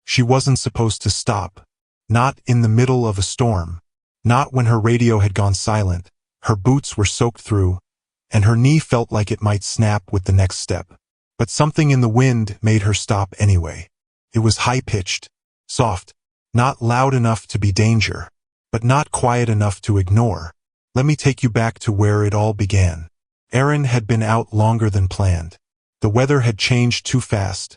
She wasn't supposed to stop. Not in the middle of a storm. Not when her radio had gone silent, her boots were soaked through, and her knee felt like it might snap with the next step. But something in the wind made her stop anyway. It was high-pitched, soft, not loud enough to be danger, but not quiet enough to ignore. Let me take you back to where it all began. Erin had been out longer than planned. The weather had changed too fast,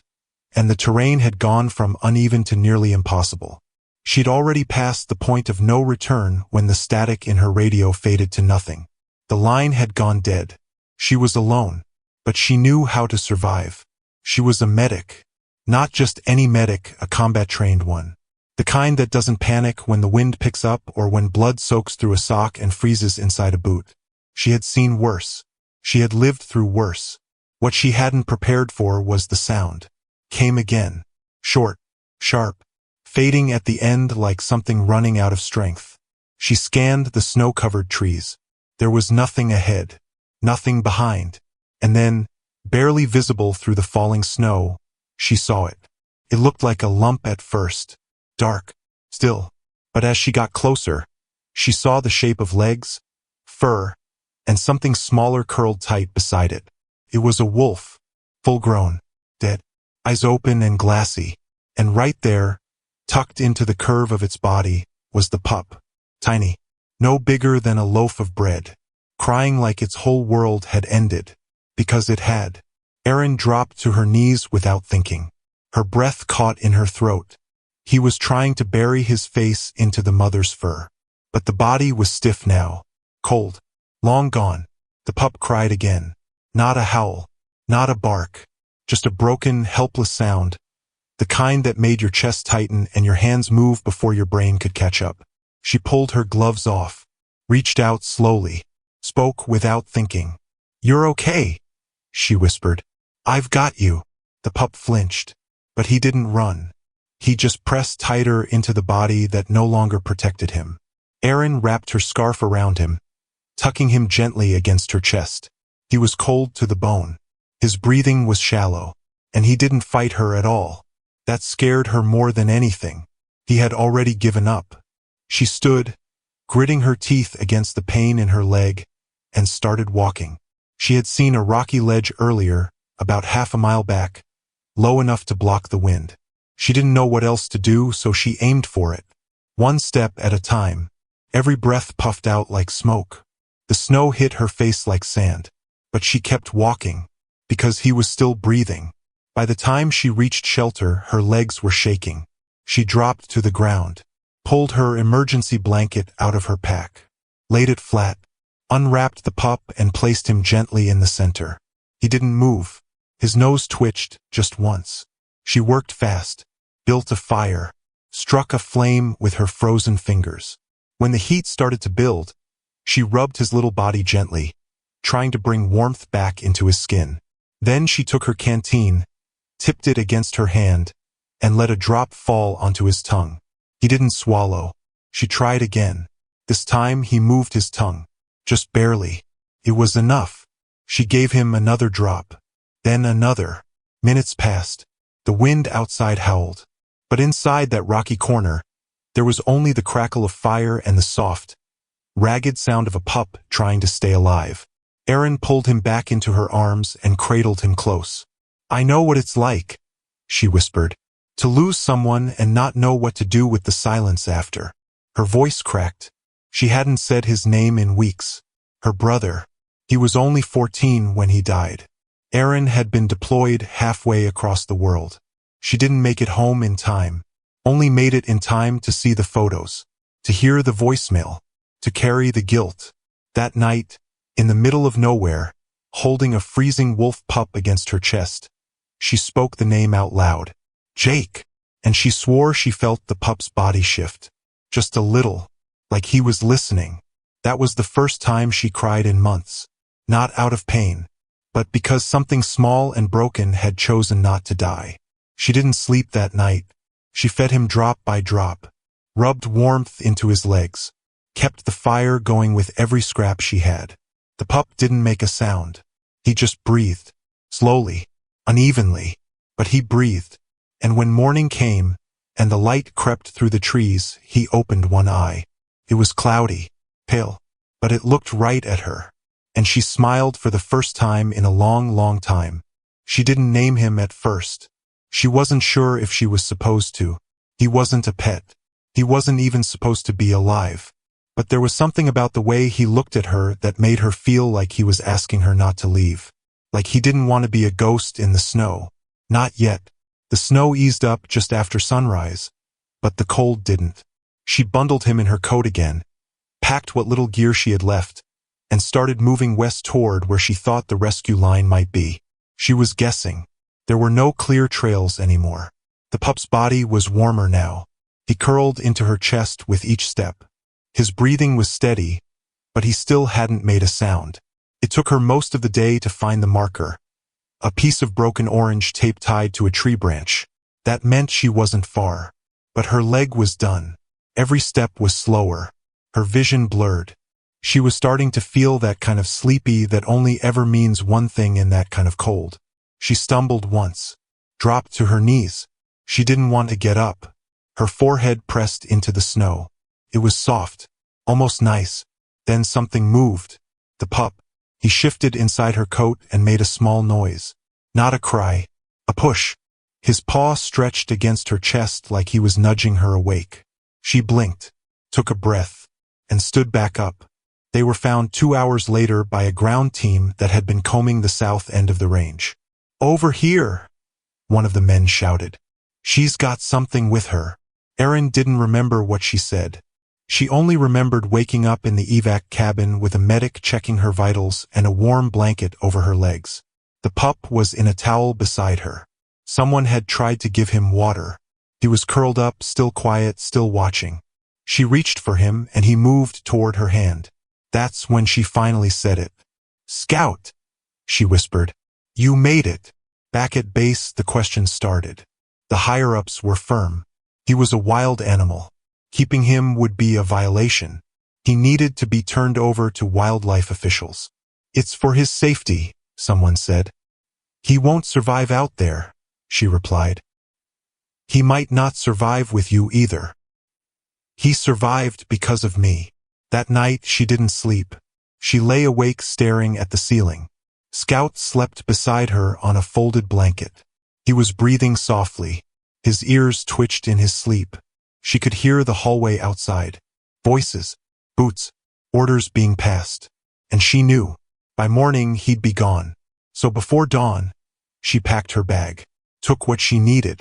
and the terrain had gone from uneven to nearly impossible. She'd already passed the point of no return when the static in her radio faded to nothing. The line had gone dead. She was alone, but she knew how to survive. She was a medic. Not just any medic, a combat-trained one. The kind that doesn't panic when the wind picks up or when blood soaks through a sock and freezes inside a boot. She had seen worse. She had lived through worse. What she hadn't prepared for was the sound. Came again. Short, sharp, fading at the end like something running out of strength. She scanned the snow-covered trees. There was nothing ahead, nothing behind. And then, barely visible through the falling snow, she saw it. It looked like a lump at first. Dark, still, but as she got closer, she saw the shape of legs, fur, and something smaller curled tight beside it. It was a wolf, full-grown, dead, eyes open and glassy, and right there, tucked into the curve of its body, was the pup. Tiny, no bigger than a loaf of bread, crying like its whole world had ended, because it had. Erin dropped to her knees without thinking. Her breath caught in her throat. He was trying to bury his face into the mother's fur. But the body was stiff now, cold, long gone. The pup cried again. Not a howl, not a bark, just a broken, helpless sound, the kind that made your chest tighten and your hands move before your brain could catch up. She pulled her gloves off, reached out slowly, spoke without thinking. "You're okay," she whispered. "I've got you." The pup flinched, but he didn't run. He just pressed tighter into the body that no longer protected him. Erin wrapped her scarf around him, tucking him gently against her chest. He was cold to the bone. His breathing was shallow, and he didn't fight her at all. That scared her more than anything. He had already given up. She stood, gritting her teeth against the pain in her leg, and started walking. She had seen a rocky ledge earlier, about half a mile back, low enough to block the wind. She didn't know what else to do, so she aimed for it. One step at a time. Every breath puffed out like smoke. The snow hit her face like sand. But she kept walking, because he was still breathing. By the time she reached shelter, her legs were shaking. She dropped to the ground, pulled her emergency blanket out of her pack, laid it flat, unwrapped the pup and placed him gently in the center. He didn't move. His nose twitched just once. She worked fast, built a fire, struck a flame with her frozen fingers. When the heat started to build, she rubbed his little body gently, trying to bring warmth back into his skin. Then she took her canteen, tipped it against her hand, and let a drop fall onto his tongue. He didn't swallow. She tried again. This time he moved his tongue, just barely. It was enough. She gave him another drop, then another. Minutes passed. The wind outside howled. But inside that rocky corner, there was only the crackle of fire and the soft, ragged sound of a pup trying to stay alive. Erin pulled him back into her arms and cradled him close. "I know what it's like," she whispered, "to lose someone and not know what to do with the silence after." Her voice cracked. She hadn't said his name in weeks. Her brother. He was only 14 when he died. Erin had been deployed halfway across the world. She didn't make it home in time. Only made it in time to see the photos, to hear the voicemail, to carry the guilt. That night, in the middle of nowhere, holding a freezing wolf pup against her chest, she spoke the name out loud. Jake! And she swore she felt the pup's body shift. Just a little, like he was listening. That was the first time she cried in months. Not out of pain, but because something small and broken had chosen not to die. She didn't sleep that night. She fed him drop by drop, rubbed warmth into his legs, kept the fire going with every scrap she had. The pup didn't make a sound. He just breathed, slowly, unevenly, but he breathed. And when morning came, and the light crept through the trees. He opened one eye. It was cloudy, pale, but it looked right at her. And she smiled for the first time in a long, long time. She didn't name him at first. She wasn't sure if she was supposed to. He wasn't a pet. He wasn't even supposed to be alive. But there was something about the way he looked at her that made her feel like he was asking her not to leave. Like he didn't want to be a ghost in the snow. Not yet. The snow eased up just after sunrise. But the cold didn't. She bundled him in her coat again, packed what little gear she had left, and started moving west toward where she thought the rescue line might be. She was guessing. There were no clear trails anymore. The pup's body was warmer now. He curled into her chest with each step. His breathing was steady, but he still hadn't made a sound. It took her most of the day to find the marker. A piece of broken orange tape tied to a tree branch. That meant she wasn't far. But her leg was done. Every step was slower. Her vision blurred. She was starting to feel that kind of sleepy that only ever means one thing in that kind of cold. She stumbled once, dropped to her knees. She didn't want to get up. Her forehead pressed into the snow. It was soft, almost nice. Then something moved. The pup. He shifted inside her coat and made a small noise. Not a cry, a push. His paw stretched against her chest like he was nudging her awake. She blinked, took a breath, and stood back up. They were found 2 hours later by a ground team that had been combing the south end of the range. "Over here!" one of the men shouted. "She's got something with her." Erin didn't remember what she said. She only remembered waking up in the evac cabin with a medic checking her vitals and a warm blanket over her legs. The pup was in a towel beside her. Someone had tried to give him water. He was curled up, still quiet, still watching. She reached for him and he moved toward her hand. That's when she finally said it. "Scout," she whispered. "You made it." Back at base, the question started. The higher-ups were firm. He was a wild animal. Keeping him would be a violation. He needed to be turned over to wildlife officials. "It's for his safety," someone said. "He won't survive out there," she replied. "He might not survive with you either." "He survived because of me." That night she didn't sleep. She lay awake staring at the ceiling. Scout slept beside her on a folded blanket. He was breathing softly. His ears twitched in his sleep. She could hear the hallway outside. Voices, boots, orders being passed. And she knew. By morning he'd be gone. So before dawn, she packed her bag, took what she needed,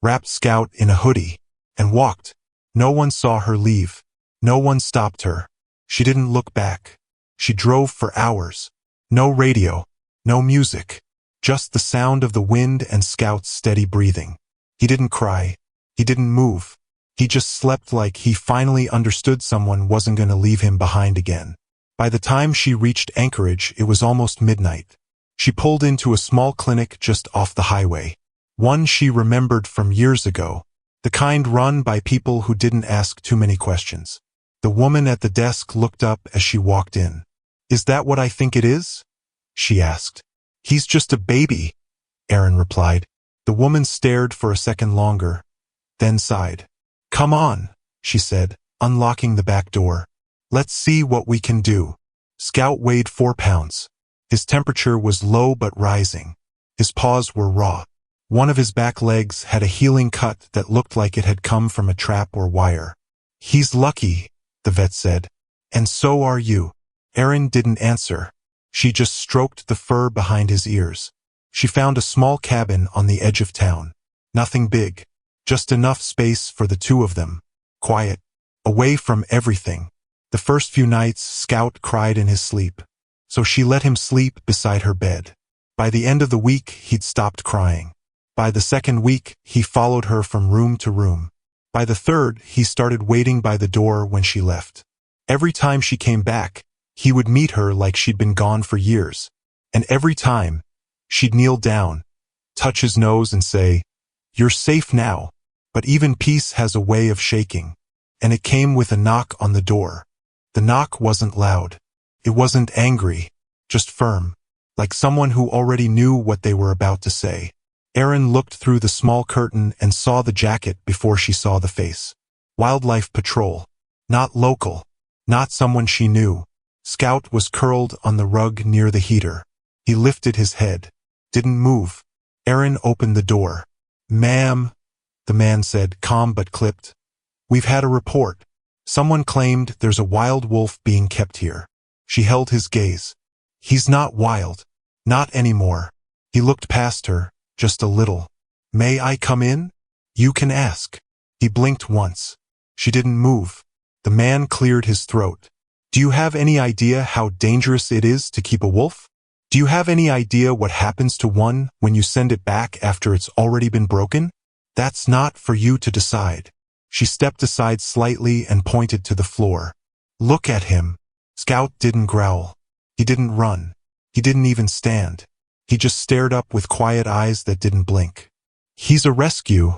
wrapped Scout in a hoodie, and walked. No one saw her leave. No one stopped her. She didn't look back. She drove for hours. No radio, no music, just the sound of the wind and Scout's steady breathing. He didn't cry. He didn't move. He just slept like he finally understood someone wasn't going to leave him behind again. By the time she reached Anchorage, it was almost midnight. She pulled into a small clinic just off the highway. One she remembered from years ago. The kind run by people who didn't ask too many questions. The woman at the desk looked up as she walked in. "Is that what I think it is?" she asked. "He's just a baby," Erin replied. The woman stared for a second longer, then sighed. "Come on," she said, unlocking the back door. "Let's see what we can do." Scout weighed 4 pounds. His temperature was low but rising. His paws were raw. One of his back legs had a healing cut that looked like it had come from a trap or wire. "He's lucky," the vet said. "And so are you." Erin didn't answer. She just stroked the fur behind his ears. She found a small cabin on the edge of town. Nothing big, just enough space for the two of them. Quiet, away from everything. The first few nights, Scout cried in his sleep. So she let him sleep beside her bed. By the end of the week, he'd stopped crying. By the second week, he followed her from room to room. By the third, he started waiting by the door when she left. Every time she came back, he would meet her like she'd been gone for years. And every time, she'd kneel down, touch his nose and say, "You're safe now." But even peace has a way of shaking. And it came with a knock on the door. The knock wasn't loud. It wasn't angry, just firm, like someone who already knew what they were about to say. Erin looked through the small curtain and saw the jacket before she saw the face. Wildlife Patrol. Not local. Not someone she knew. Scout was curled on the rug near the heater. He lifted his head. Didn't move. Erin opened the door. "Ma'am," the man said, calm but clipped. "We've had a report. Someone claimed there's a wild wolf being kept here." She held his gaze. "He's not wild. Not anymore." He looked past her, just a little. "May I come in?" "You can ask." He blinked once. She didn't move. The man cleared his throat. "Do you have any idea how dangerous it is to keep a wolf? Do you have any idea what happens to one when you send it back after it's already been broken? That's not for you to decide." She stepped aside slightly and pointed to the floor. "Look at him." Scout didn't growl. He didn't run. He didn't even stand. He just stared up with quiet eyes that didn't blink. "He's a rescue,"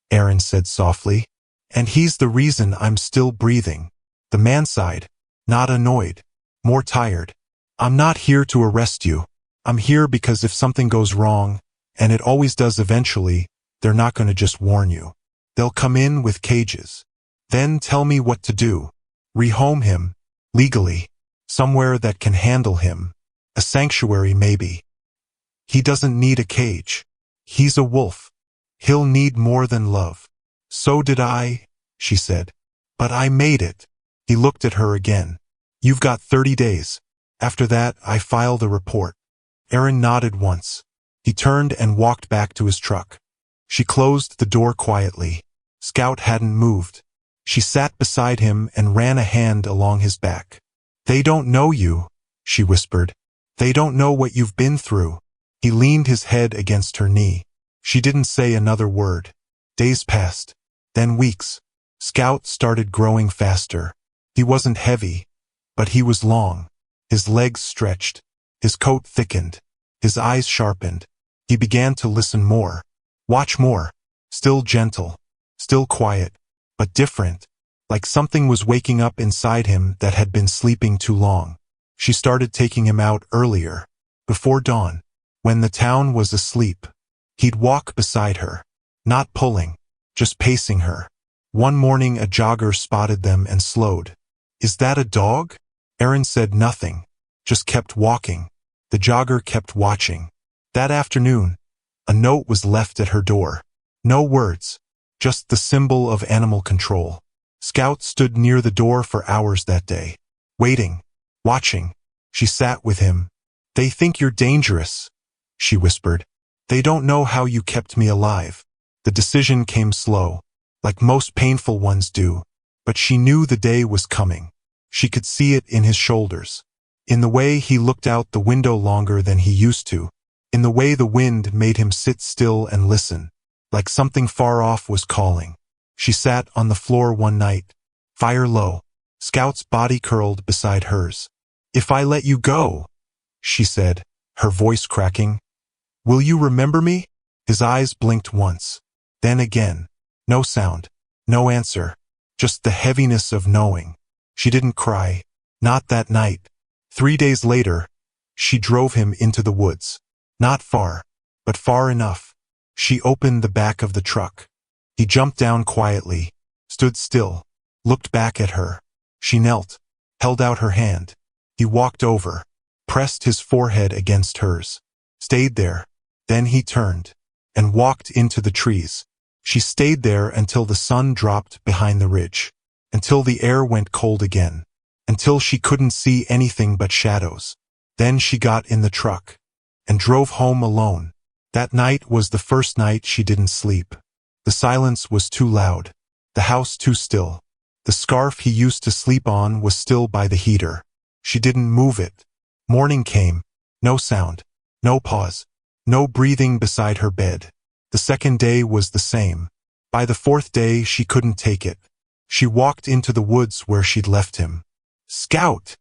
Erin said softly. "And he's the reason I'm still breathing." The man sighed, not annoyed, more tired. "I'm not here to arrest you. I'm here because if something goes wrong, and it always does eventually, they're not going to just warn you. They'll come in with cages. Then tell me what to do. Rehome him, legally, somewhere that can handle him. A sanctuary maybe. He doesn't need a cage. He's a wolf. He'll need more than love." "So did I," she said. "But I made it." He looked at her again. "You've got 30 days. After that, I file the report." Erin nodded once. He turned and walked back to his truck. She closed the door quietly. Scout hadn't moved. She sat beside him and ran a hand along his back. "They don't know you," she whispered. "They don't know what you've been through." He leaned his head against her knee. She didn't say another word. Days passed. Then weeks. Scout started growing faster. He wasn't heavy, but he was long. His legs stretched. His coat thickened. His eyes sharpened. He began to listen more. Watch more. Still gentle. Still quiet. But different. Like something was waking up inside him that had been sleeping too long. She started taking him out earlier. Before dawn. When the town was asleep. He'd walk beside her. Not pulling. Just pacing her. One morning a jogger spotted them and slowed. "Is that a dog?" Erin said nothing. Just kept walking. The jogger kept watching. That afternoon, a note was left at her door. No words. Just the symbol of animal control. Scout stood near the door for hours that day. Waiting. Watching. She sat with him. "They think you're dangerous," she whispered. "They don't know how you kept me alive." The decision came slow, like most painful ones do, but she knew the day was coming. She could see it in his shoulders, in the way he looked out the window longer than he used to, in the way the wind made him sit still and listen, like something far off was calling. She sat on the floor one night, fire low, Scout's body curled beside hers. "If I let you go," she said, her voice cracking, "will you remember me?" His eyes blinked once, then again. No sound, no answer, just the heaviness of knowing. She didn't cry, not that night. 3 days later, she drove him into the woods. Not far, but far enough. She opened the back of the truck. He jumped down quietly, stood still, looked back at her. She knelt, held out her hand. He walked over, pressed his forehead against hers, stayed there. Then he turned and walked into the trees. She stayed there until the sun dropped behind the ridge, until the air went cold again, until she couldn't see anything but shadows. Then she got in the truck and drove home alone. That night was the first night she didn't sleep. The silence was too loud, the house too still. The scarf he used to sleep on was still by the heater. She didn't move it. Morning came, no sound, no pause, no breathing beside her bed. The second day was the same. By the fourth day, she couldn't take it. She walked into the woods where she'd left him. "Scout!"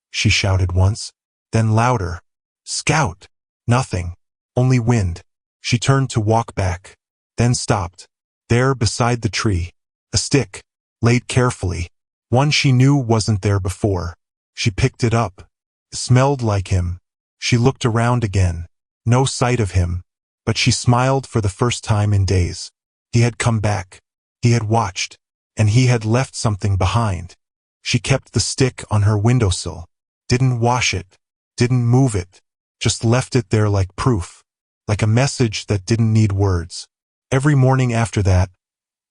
she shouted once, then louder. "Scout!" Nothing, only wind. She turned to walk back, then stopped. There beside the tree, a stick, laid carefully, one she knew wasn't there before. She picked it up. It smelled like him. She looked around again. No sight of him. but she smiled for the first time in days. He had come back. He had watched, and he had left something behind. She kept the stick on her windowsill, didn't wash it, didn't move it, just left it there like proof, like a message that didn't need words. Every morning after that,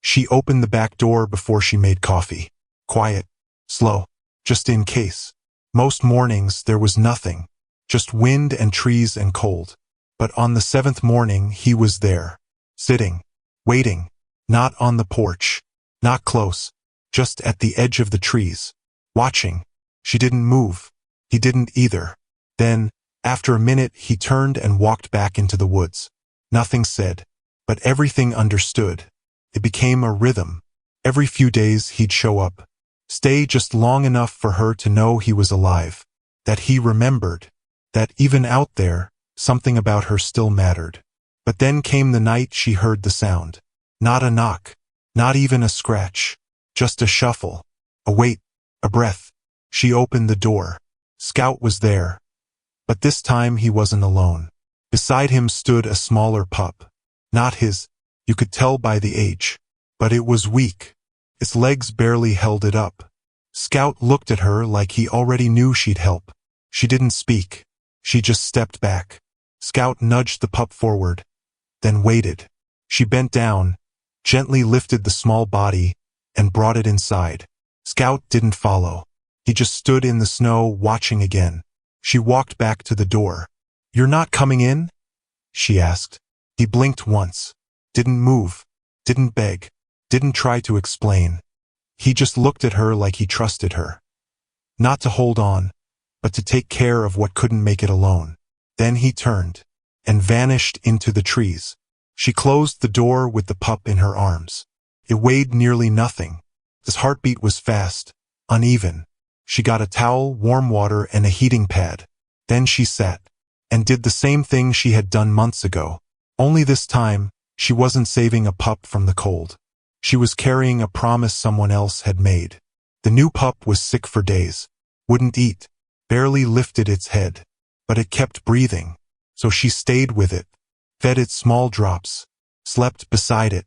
she opened the back door before she made coffee. Quiet, slow, just in case. Most mornings there was nothing, just wind and trees and cold. But on the 7th morning he was there, sitting, waiting, not on the porch, not close, just at the edge of the trees, watching. She didn't move. He didn't either. Then, after a minute, he turned and walked back into the woods. Nothing said, but everything understood. It became a rhythm. Every few days he'd show up, stay just long enough for her to know he was alive, that he remembered, that even out there, something about her still mattered. But then came the night she heard the sound. Not a knock, not even a scratch, just a shuffle, a wait, a breath. She opened the door. Scout was there. But this time he wasn't alone. Beside him stood a smaller pup. Not his, you could tell by the age. But it was weak. Its legs barely held it up. Scout looked at her like he already knew she'd help. She didn't speak. She just stepped back. Scout nudged the pup forward, then waited. She bent down, gently lifted the small body, and brought it inside. Scout didn't follow. He just stood in the snow, watching again. She walked back to the door. "You're not coming in?" she asked. He blinked once. Didn't move. Didn't beg. Didn't try to explain. He just looked at her like he trusted her. Not to hold on, but to take care of what couldn't make it alone. Then he turned and vanished into the trees. She closed the door with the pup in her arms. It weighed nearly nothing. His heartbeat was fast, uneven. She got a towel, warm water, and a heating pad. Then she sat and did the same thing she had done months ago. Only this time, she wasn't saving a pup from the cold. She was carrying a promise someone else had made. The new pup was sick for days, wouldn't eat, barely lifted its head. But it kept breathing, so she stayed with it, fed it small drops, slept beside it,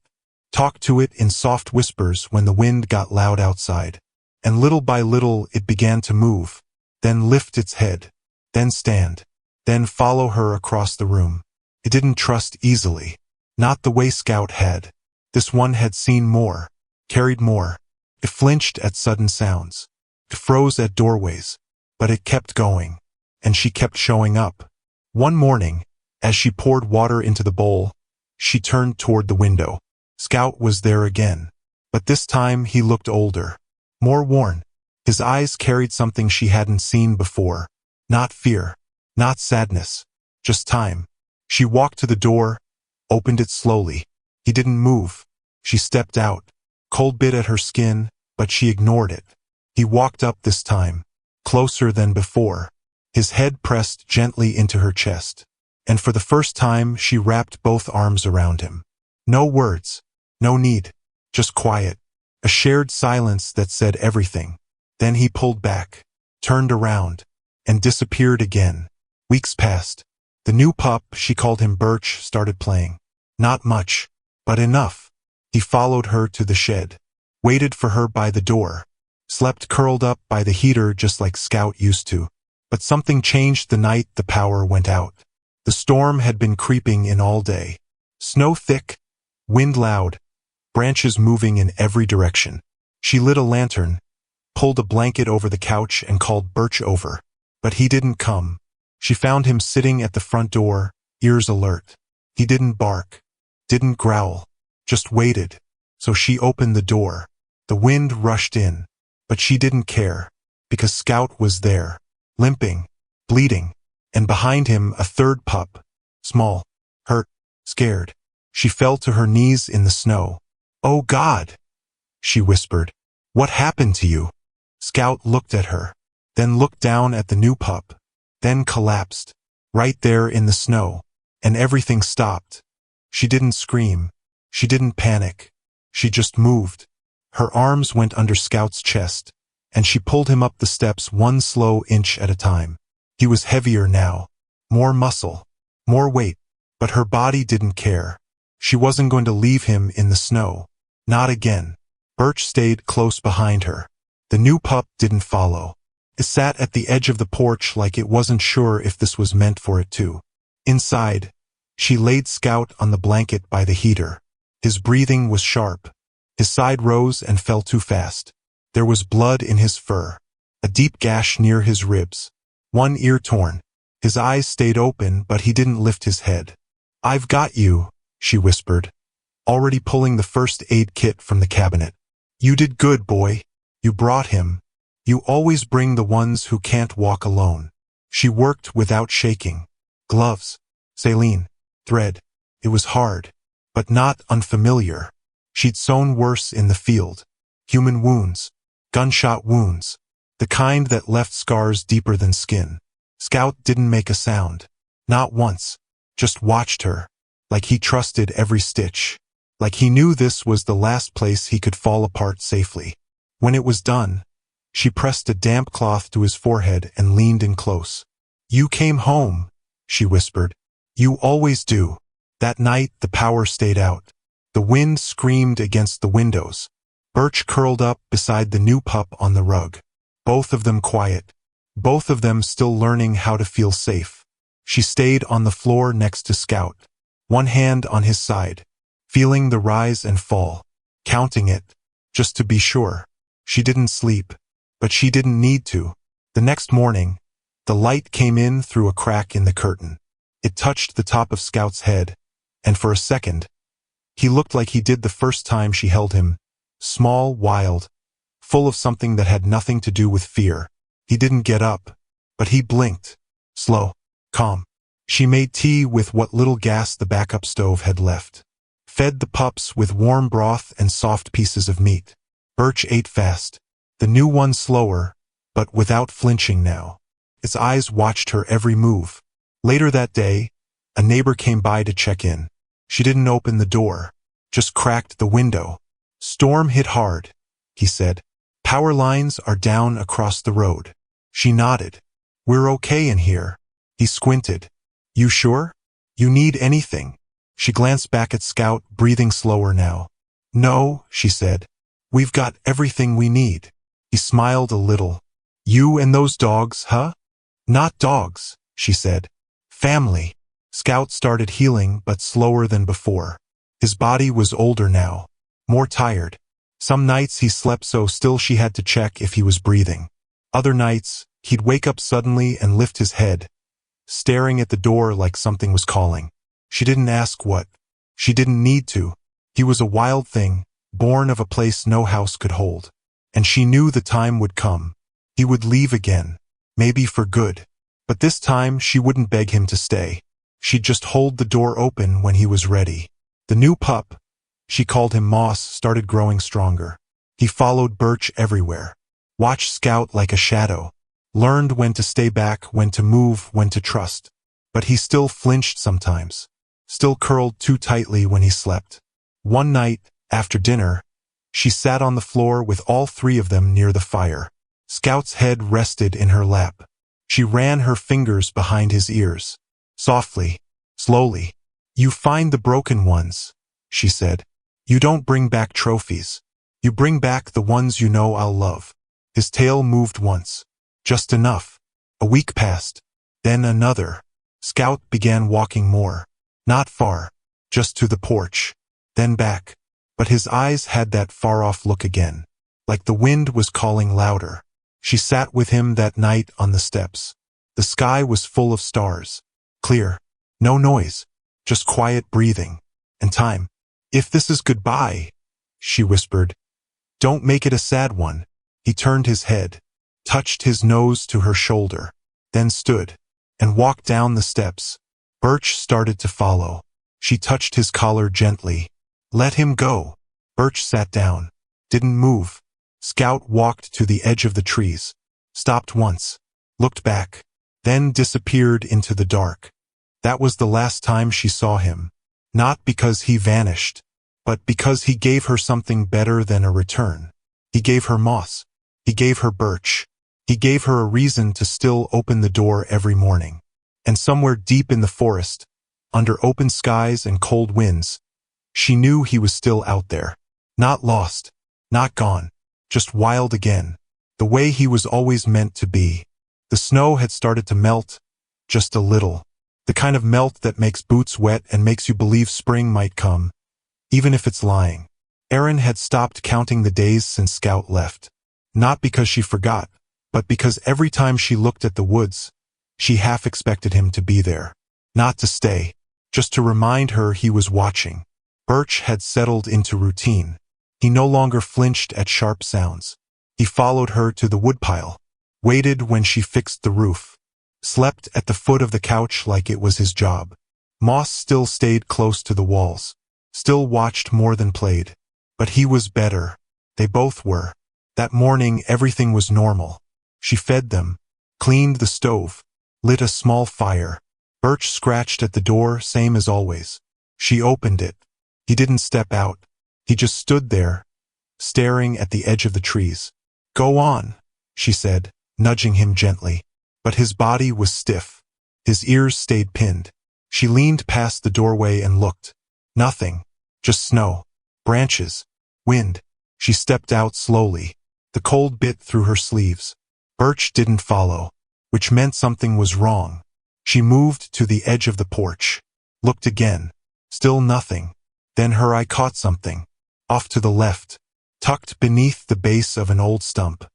talked to it in soft whispers when the wind got loud outside. And little by little it began to move, then lift its head, then stand, then follow her across the room. It didn't trust easily, not the way Scout had. This one had seen more, carried more. It flinched at sudden sounds. It froze at doorways, but it kept going, and she kept showing up. One morning, as she poured water into the bowl, she turned toward the window. Scout was there again, but this time he looked older, more worn. His eyes carried something she hadn't seen before. Not fear, not sadness, just time. She walked to the door, opened it slowly. He didn't move. She stepped out. Cold bit at her skin, but she ignored it. He walked up this time, closer than before. His head pressed gently into her chest. And for the first time, she wrapped both arms around him. No words, no need, just quiet. A shared silence that said everything. Then he pulled back, turned around, and disappeared again. Weeks passed. The new pup, she called him Birch, started playing. Not much, but enough. He followed her to the shed, waited for her by the door, slept curled up by the heater just like Scout used to. But something changed the night the power went out. The storm had been creeping in all day. Snow thick, wind loud, branches moving in every direction. She lit a lantern, pulled a blanket over the couch and called Birch over. But he didn't come. She found him sitting at the front door, ears alert. He didn't bark, didn't growl, just waited. So she opened the door. The wind rushed in, but she didn't care, because Scout was there, limping, bleeding, and behind him a third pup, small, hurt, scared. She fell to her knees in the snow. "Oh God," she whispered. "What happened to you?" Scout looked at her, then looked down at the new pup, then collapsed, right there in the snow, and everything stopped. She didn't scream. She didn't panic. She just moved. Her arms went under Scout's chest, and she pulled him up the steps one slow inch at a time. He was heavier now, more muscle, more weight, But her body didn't care. She wasn't going to leave him in the snow. Not again. Birch stayed close behind her. The new pup didn't follow. It sat at the edge of the porch like it wasn't sure if this was meant for it to. Inside, she laid Scout on the blanket by the heater. His breathing was sharp. His side rose and fell too fast. There was blood in his fur. A deep gash near his ribs. One ear torn. His eyes stayed open, but he didn't lift his head. "I've got you," she whispered, already pulling the first aid kit from the cabinet. "You did good, boy. You brought him. You always bring the ones who can't walk alone." She worked without shaking. Gloves, saline, thread. It was hard, but not unfamiliar. She'd sewn worse in the field. Human wounds. Gunshot wounds. The kind that left scars deeper than skin. Scout didn't make a sound. Not once. Just watched her. Like he trusted every stitch. Like he knew this was the last place he could fall apart safely. When it was done, she pressed a damp cloth to his forehead and leaned in close. "You came home," she whispered. "You always do." That night the power stayed out. The wind screamed against the windows. Birch curled up beside the new pup on the rug. Both of them quiet. Both of them still learning how to feel safe. She stayed on the floor next to Scout. One hand on his side. Feeling the rise and fall. Counting it. Just to be sure. She didn't sleep. But she didn't need to. The next morning, the light came in through a crack in the curtain. It touched the top of Scout's head. And for a second, he looked like he did the first time she held him. Small, wild. Full of something that had nothing to do with fear. He didn't get up. But he blinked. Slow. Calm. She made tea with what little gas the backup stove had left. Fed the pups with warm broth and soft pieces of meat. Birch ate fast. The new one slower, but without flinching now. Its eyes watched her every move. Later that day, a neighbor came by to check in. She didn't open the door. Just cracked the window. "Storm hit hard," he said. "Power lines are down across the road." She nodded. "We're okay in here." He squinted. "You sure? You need anything?" She glanced back at Scout, breathing slower now. "No," she said. "We've got everything we need." He smiled a little. "You and those dogs, huh?" "Not dogs," she said. "Family." Scout started healing, but slower than before. His body was older now. More tired. Some nights he slept so still she had to check if he was breathing. Other nights, he'd wake up suddenly and lift his head, staring at the door like something was calling. She didn't ask what. She didn't need to. He was a wild thing, born of a place no house could hold. And she knew the time would come. He would leave again. Maybe for good. But this time she wouldn't beg him to stay. She'd just hold the door open when he was ready. The new pup, she called him Moss, started growing stronger. He followed Birch everywhere. Watched Scout like a shadow. Learned when to stay back, when to move, when to trust. But he still flinched sometimes. Still curled too tightly when he slept. One night, after dinner, she sat on the floor with all three of them near the fire. Scout's head rested in her lap. She ran her fingers behind his ears. Softly, slowly. "You find the broken ones," she said. "You don't bring back trophies. You bring back the ones you know I'll love." His tail moved once. Just enough. A week passed. Then another. Scout began walking more. Not far. Just to the porch. Then back. But his eyes had that far-off look again. Like the wind was calling louder. She sat with him that night on the steps. The sky was full of stars. Clear. No noise. Just quiet breathing. And time. "If this is goodbye," she whispered, "don't make it a sad one." He turned his head. Touched his nose to her shoulder. Then stood. And walked down the steps. Birch started to follow. She touched his collar gently. "Let him go." Birch sat down. Didn't move. Scout walked to the edge of the trees. Stopped once. Looked back. Then disappeared into the dark. That was the last time she saw him. Not because he vanished, but because he gave her something better than a return. He gave her moss. He gave her birch. He gave her a reason to still open the door every morning. And somewhere deep in the forest, under open skies and cold winds. She knew he was still out there. Not lost, not gone, just wild again, the way he was always meant to be. The snow had started to melt, just a little. The kind of melt that makes boots wet and makes you believe spring might come, even if it's lying. Erin had stopped counting the days since Scout left. Not because she forgot, but because every time she looked at the woods, she half expected him to be there. Not to stay, just to remind her he was watching. Birch had settled into routine. He no longer flinched at sharp sounds. He followed her to the woodpile, waited when she fixed the roof, slept at the foot of the couch like it was his job. Moss still stayed close to the walls, still watched more than played. But he was better. They both were. That morning everything was normal. She fed them, cleaned the stove, lit a small fire. Birch scratched at the door, same as always. She opened it. He didn't step out. He just stood there, staring at the edge of the trees. "Go on," she said, nudging him gently. But his body was stiff. His ears stayed pinned. She leaned past the doorway and looked. Nothing. Just snow. Branches. Wind. She stepped out slowly. The cold bit through her sleeves. Birch didn't follow, which meant something was wrong. She moved to the edge of the porch. Looked again. Still nothing. Then her eye caught something. Off to the left. Tucked beneath the base of an old stump.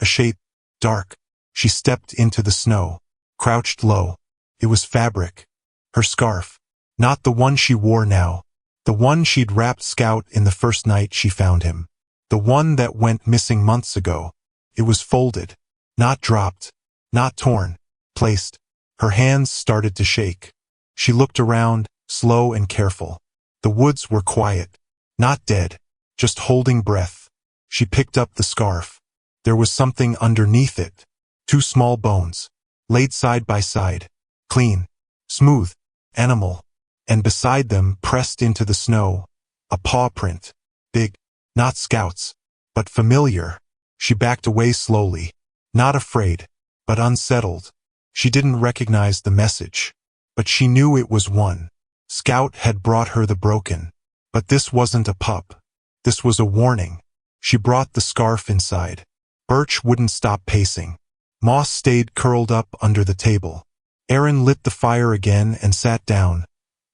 A shape. Dark. She stepped into the snow. Crouched low. It was fabric. Her scarf. Not the one she wore now. The one she'd wrapped Scout in the first night she found him. The one that went missing months ago. It was folded. Not dropped. Not torn. Placed. Her hands started to shake. She looked around, slow and careful. The woods were quiet. Not dead. Just holding breath. She picked up the scarf. There was something underneath it. 2 small bones. Laid side by side. Clean. Smooth. Animal. And beside them, pressed into the snow, a paw print. Big. Not Scout's. But familiar. She backed away slowly. Not afraid. But unsettled. She didn't recognize the message. But she knew it was one. Scout had brought her the broken. But this wasn't a pup. This was a warning. She brought the scarf inside. Birch wouldn't stop pacing. Moss stayed curled up under the table. Erin lit the fire again and sat down,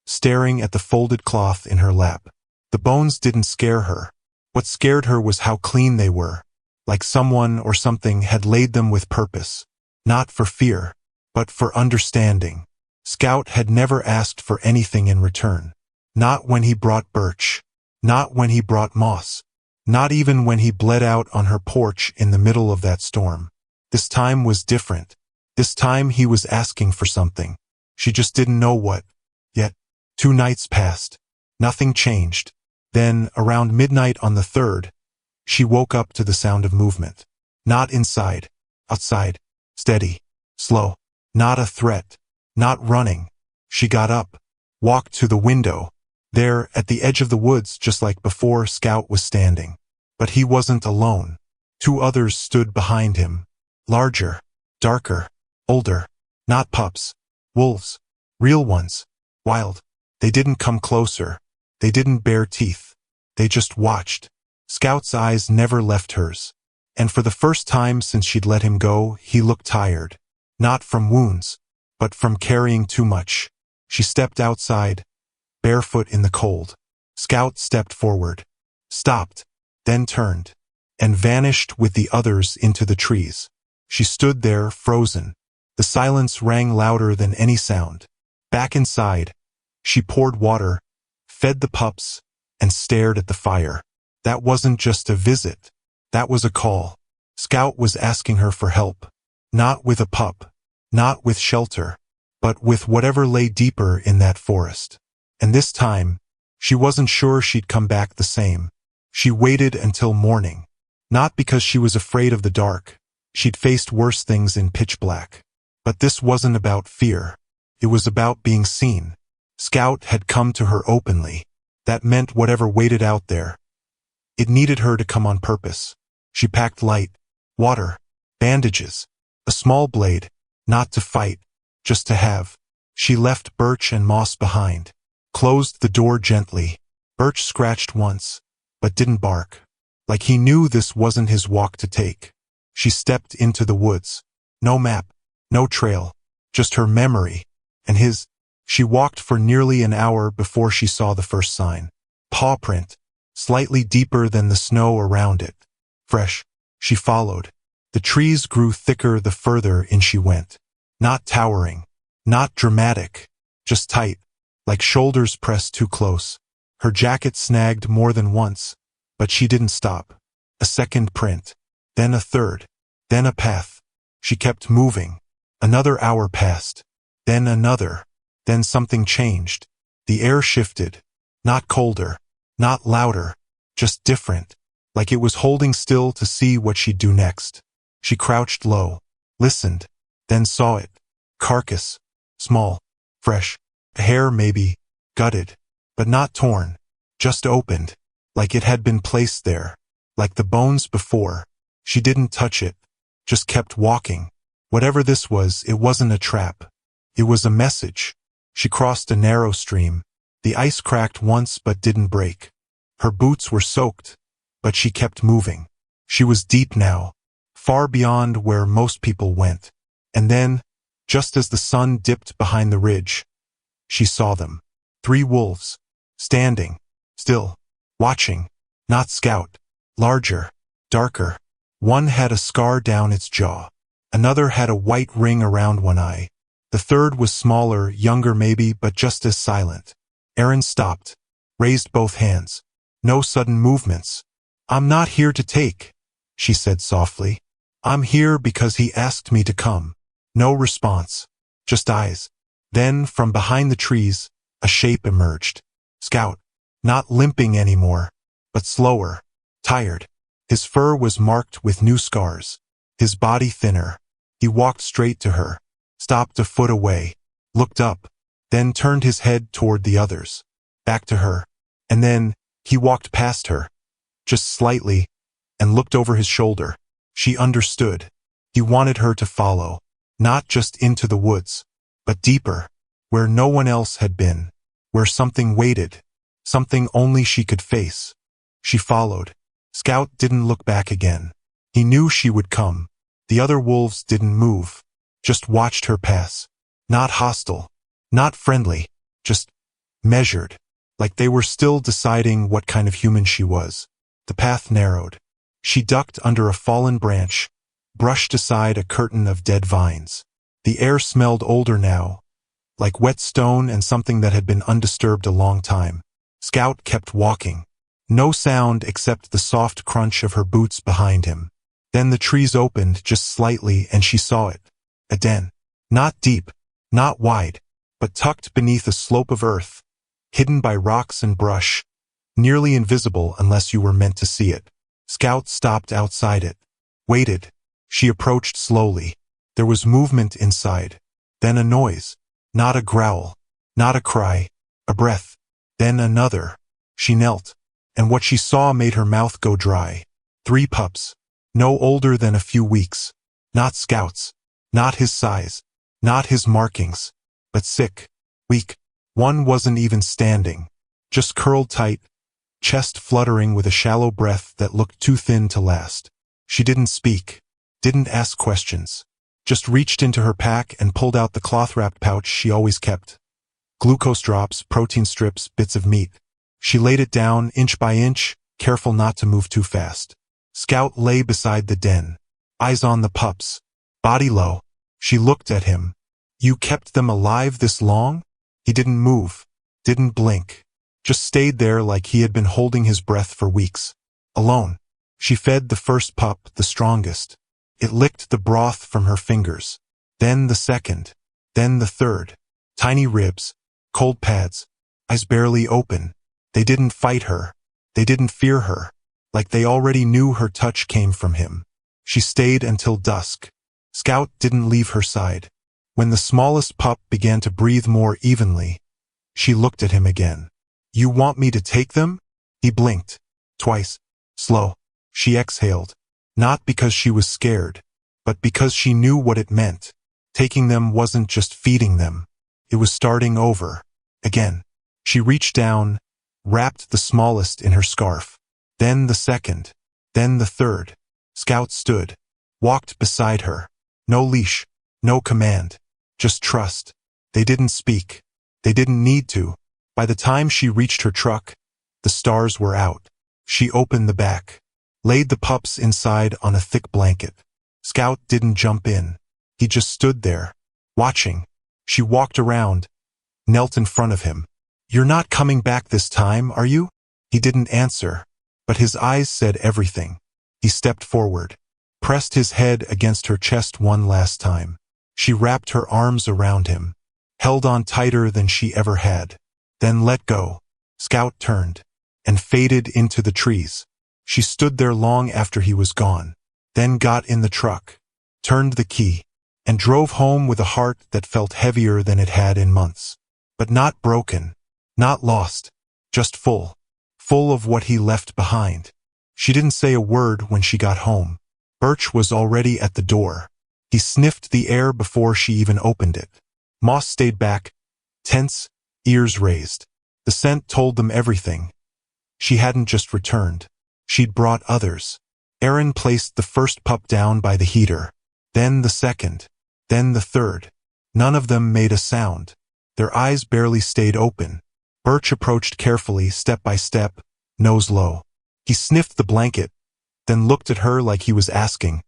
staring at the folded cloth in her lap. The bones didn't scare her. What scared her was how clean they were. Like someone or something had laid them with purpose. Not for fear, but for understanding. Scout had never asked for anything in return. Not when he brought Birch. Not when he brought Moss. Not even when he bled out on her porch in the middle of that storm. This time was different. This time he was asking for something. She just didn't know what. Yet, 2 nights passed. Nothing changed. Then, around midnight on the 3rd, she woke up to the sound of movement. Not inside. Outside. Steady. Slow. Not a threat. Not running. She got up. Walked to the window. There, at the edge of the woods, just like before, Scout was standing. But he wasn't alone. 2 others stood behind him. Larger. Darker. Older. Not pups. Wolves. Real ones. Wild. They didn't come closer. They didn't bare teeth. They just watched. Scout's eyes never left hers. And for the first time since she'd let him go, he looked tired. Not from wounds, but from carrying too much. She stepped outside, barefoot in the cold. Scout stepped forward, stopped, then turned, and vanished with the others into the trees. She stood there, frozen. The silence rang louder than any sound. Back inside, she poured water, fed the pups, and stared at the fire. That wasn't just a visit. That was a call. Scout was asking her for help. Not with a pup. Not with shelter. But with whatever lay deeper in that forest. And this time, she wasn't sure she'd come back the same. She waited until morning. Not because she was afraid of the dark. She'd faced worse things in pitch black. But this wasn't about fear. It was about being seen. Scout had come to her openly. That meant whatever waited out there. It needed her to come on purpose. She packed light, water, bandages, a small blade, not to fight, just to have. She left Birch and Moss behind, closed the door gently. Birch scratched once, but didn't bark, like he knew this wasn't his walk to take. She stepped into the woods. No map, no trail, just her memory, and his. She walked for nearly an hour before she saw the first sign. Paw print, slightly deeper than the snow around it. Fresh. She followed. The trees grew thicker the further in she went. Not towering, not dramatic, just tight, like shoulders pressed too close. Her jacket snagged more than once, but she didn't stop. A second print, then a third, then a path. She kept moving. Another hour passed, then another, then something changed. The air shifted, not colder, not louder, just different, like it was holding still to see what she'd do next. She crouched low, listened, then saw it. Carcass, small, fresh, hair maybe, gutted, but not torn, just opened, like it had been placed there, like the bones before. She didn't touch it, just kept walking. Whatever this was, it wasn't a trap. It was a message. She crossed a narrow stream. The ice cracked once but didn't break. Her boots were soaked, but she kept moving. She was deep now, far beyond where most people went. And then, just as the sun dipped behind the ridge, she saw them. 3 wolves, standing, still, watching, not Scout, larger, darker. One had a scar down its jaw. Another had a white ring around one eye. The third was smaller, younger maybe, but just as silent. Erin stopped, raised both hands. No sudden movements. "I'm not here to take," she said softly. "I'm here because he asked me to come." No response, just eyes. Then, from behind the trees, a shape emerged. Scout, not limping anymore, but slower, tired. His fur was marked with new scars, his body thinner. He walked straight to her, stopped a foot away, looked up, then turned his head toward the others, back to her, and then he walked past her, just slightly, and looked over his shoulder. She understood. He wanted her to follow, not just into the woods, but deeper, where no one else had been, where something waited, something only she could face. She followed. Scout didn't look back again. He knew she would come. The other wolves didn't move, just watched her pass. Not hostile, not friendly, just measured, like they were still deciding what kind of human she was. The path narrowed. She ducked under a fallen branch, brushed aside a curtain of dead vines. The air smelled older now, like wet stone and something that had been undisturbed a long time. Scout kept walking. No sound except the soft crunch of her boots behind him. Then the trees opened just slightly and she saw it. A den. Not deep, not wide, but tucked beneath a slope of earth, hidden by rocks and brush, nearly invisible unless you were meant to see it. Scout stopped outside it, waited. She approached slowly. There was movement inside. Then a noise. Not a growl, not a cry, a breath. Then another. She knelt, and what she saw made her mouth go dry. 3 pups. No older than a few weeks. Not Scout's. Not his size. Not his markings. But sick. Weak. One wasn't even standing. Just curled tight, chest fluttering with a shallow breath that looked too thin to last. She didn't speak. Didn't ask questions. Just reached into her pack and pulled out the cloth-wrapped pouch she always kept. Glucose drops, protein strips, bits of meat. She laid it down inch by inch, careful not to move too fast. Scout lay beside the den, eyes on the pups, body low. She looked at him. "You kept them alive this long?" He didn't move, didn't blink, just stayed there like he had been holding his breath for weeks. Alone. She fed the first pup, the strongest. It licked the broth from her fingers. Then the second. Then the third. Tiny ribs, cold pads, eyes barely open. They didn't fight her. They didn't fear her. Like they already knew her touch came from him. She stayed until dusk. Scout didn't leave her side. When the smallest pup began to breathe more evenly, she looked at him again. "You want me to take them?" He blinked. Twice. Slow. She exhaled. Not because she was scared, but because she knew what it meant. Taking them wasn't just feeding them. It was starting over. Again. She reached down, wrapped the smallest in her scarf. Then the second. Then the third. Scout stood. Walked beside her. No leash. No command. Just trust. They didn't speak. They didn't need to. By the time she reached her truck, the stars were out. She opened the back. Laid the pups inside on a thick blanket. Scout didn't jump in. He just stood there, watching. She walked around, knelt in front of him. "You're not coming back this time, are you?" He didn't answer, but his eyes said everything. He stepped forward, pressed his head against her chest one last time. She wrapped her arms around him, held on tighter than she ever had, then let go. Scout turned and faded into the trees. She stood there long after he was gone, then got in the truck, turned the key, and drove home with a heart that felt heavier than it had in months. But not broken, not lost, just full of what he left behind. She didn't say a word when she got home. Birch was already at the door. He sniffed the air before she even opened it. Moss stayed back, tense, ears raised. The scent told them everything. She hadn't just returned. She'd brought others. Erin placed the first pup down by the heater, then the second, then the third. None of them made a sound. Their eyes barely stayed open. Birch approached carefully, step by step, nose low. He sniffed the blanket, then looked at her like he was asking,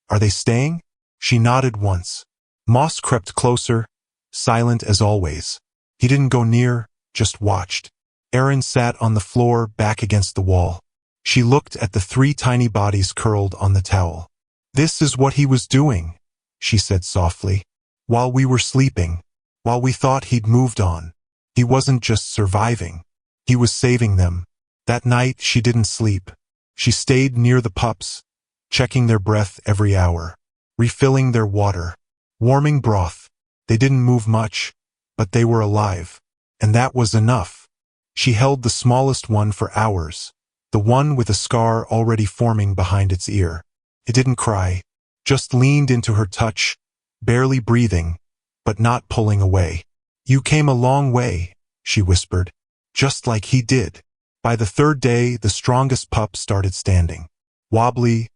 "Are they staying?" She nodded once. Moss crept closer, silent as always. He didn't go near, just watched. Erin sat on the floor, back against the wall. She looked at the three tiny bodies curled on the towel. "This is what he was doing," she said softly. "While we were sleeping, while we thought he'd moved on. He wasn't just surviving. He was saving them." That night she didn't sleep. She stayed near the pups, checking their breath every hour, refilling their water, warming broth. They didn't move much, but they were alive. And that was enough. She held the smallest one for hours, the one with a scar already forming behind its ear. It didn't cry, just leaned into her touch, barely breathing, but not pulling away. "You came a long way," she whispered, "just like he did." By the third day, the strongest pup started standing. Wobbly,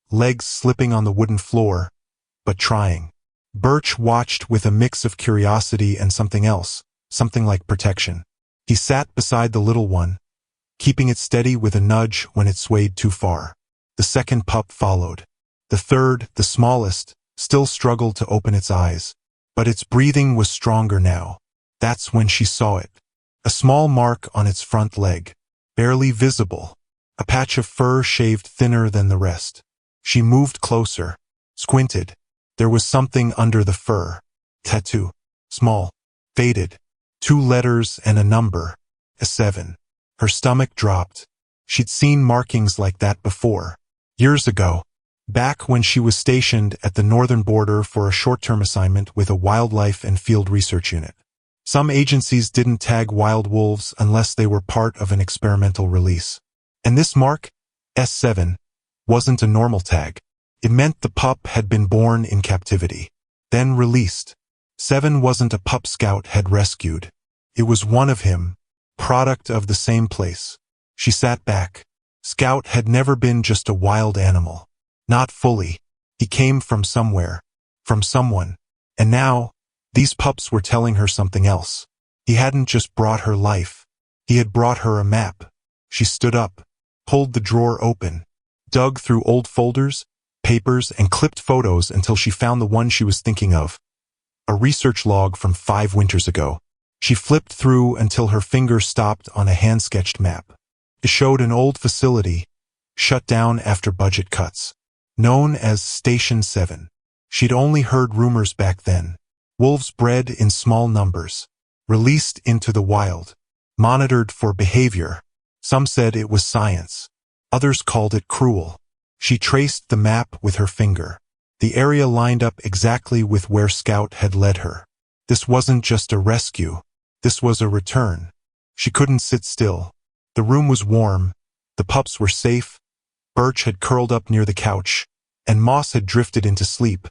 legs slipping on the wooden floor, but trying. Birch watched with a mix of curiosity and something else, something like protection. He sat beside the little one, keeping it steady with a nudge when it swayed too far. The second pup followed. The third, the smallest, still struggled to open its eyes, but its breathing was stronger now. That's when she saw it. A small mark on its front leg, barely visible, a patch of fur shaved thinner than the rest. She moved closer, squinted. There was something under the fur. Tattoo. Small. Faded. 2 letters and a number. A 7. Her stomach dropped. She'd seen markings like that before. Years ago. Back when she was stationed at the northern border for a short-term assignment with a wildlife and field research unit. Some agencies didn't tag wild wolves unless they were part of an experimental release. And this mark, S7, wasn't a normal tag. It meant the pup had been born in captivity, then released. 7 wasn't a pup Scout had rescued. It was one of him, product of the same place. She sat back. Scout had never been just a wild animal. Not fully. He came from somewhere, from someone. And now, these pups were telling her something else. He hadn't just brought her life. He had brought her a map. She stood up, pulled the drawer open, dug through old folders, papers, and clipped photos until she found the one she was thinking of. A research log from 5 winters ago. She flipped through until her finger stopped on a hand-sketched map. It showed an old facility, shut down after budget cuts, known as Station 7. She'd only heard rumors back then. Wolves bred in small numbers, released into the wild, monitored for behavior. Some said it was science. Others called it cruel. She traced the map with her finger. The area lined up exactly with where Scout had led her. This wasn't just a rescue. This was a return. She couldn't sit still. The room was warm. The pups were safe. Birch had curled up near the couch, and Moss had drifted into sleep.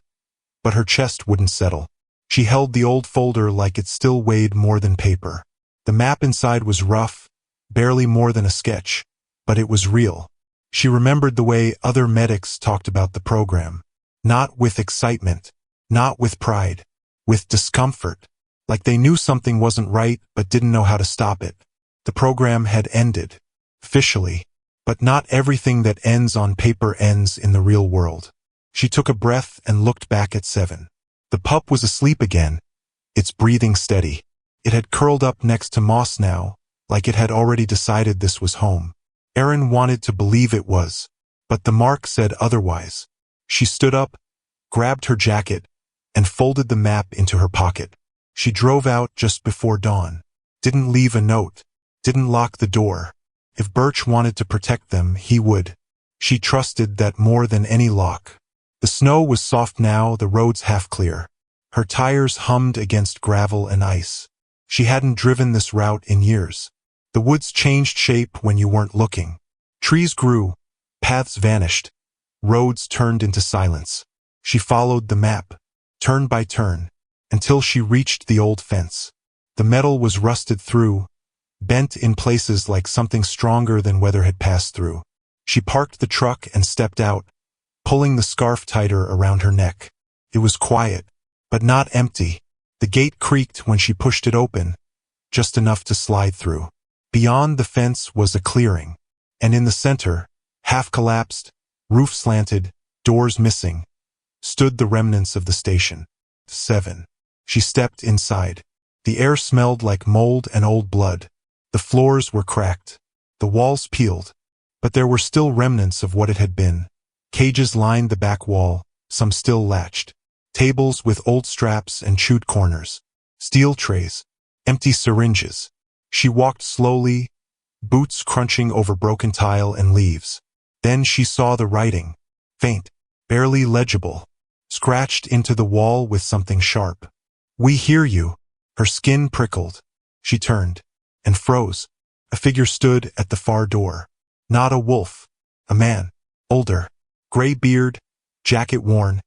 But her chest wouldn't settle. She held the old folder like it still weighed more than paper. The map inside was rough, barely more than a sketch, but it was real. She remembered the way other medics talked about the program. Not with excitement, not with pride, with discomfort, like they knew something wasn't right but didn't know how to stop it. The program had ended, officially, but not everything that ends on paper ends in the real world. She took a breath and looked back at Seven. The pup was asleep again, its breathing steady. It had curled up next to Moss now, like it had already decided this was home. Erin wanted to believe it was, but the mark said otherwise. She stood up, grabbed her jacket, and folded the map into her pocket. She drove out just before dawn. Didn't leave a note. Didn't lock the door. If Birch wanted to protect them, he would. She trusted that more than any lock. The snow was soft now, the roads half clear. Her tires hummed against gravel and ice. She hadn't driven this route in years. The woods changed shape when you weren't looking. Trees grew, paths vanished, roads turned into silence. She followed the map, turn by turn, until she reached the old fence. The metal was rusted through, bent in places like something stronger than weather had passed through. She parked the truck and stepped out, pulling the scarf tighter around her neck. It was quiet, but not empty. The gate creaked when she pushed it open, just enough to slide through. Beyond the fence was a clearing, and in the center, half collapsed, roof slanted, doors missing, stood the remnants of the station. 7. She stepped inside. The air smelled like mold and old blood. The floors were cracked, the walls peeled, but there were still remnants of what it had been. Cages lined the back wall, some still latched. Tables with old straps and chewed corners. Steel trays, empty syringes. She walked slowly, boots crunching over broken tile and leaves. Then she saw the writing, faint, barely legible, scratched into the wall with something sharp. "We hear you." Her skin prickled. She turned, and froze. A figure stood at the far door. Not a wolf, a man, older, gray beard, jacket worn,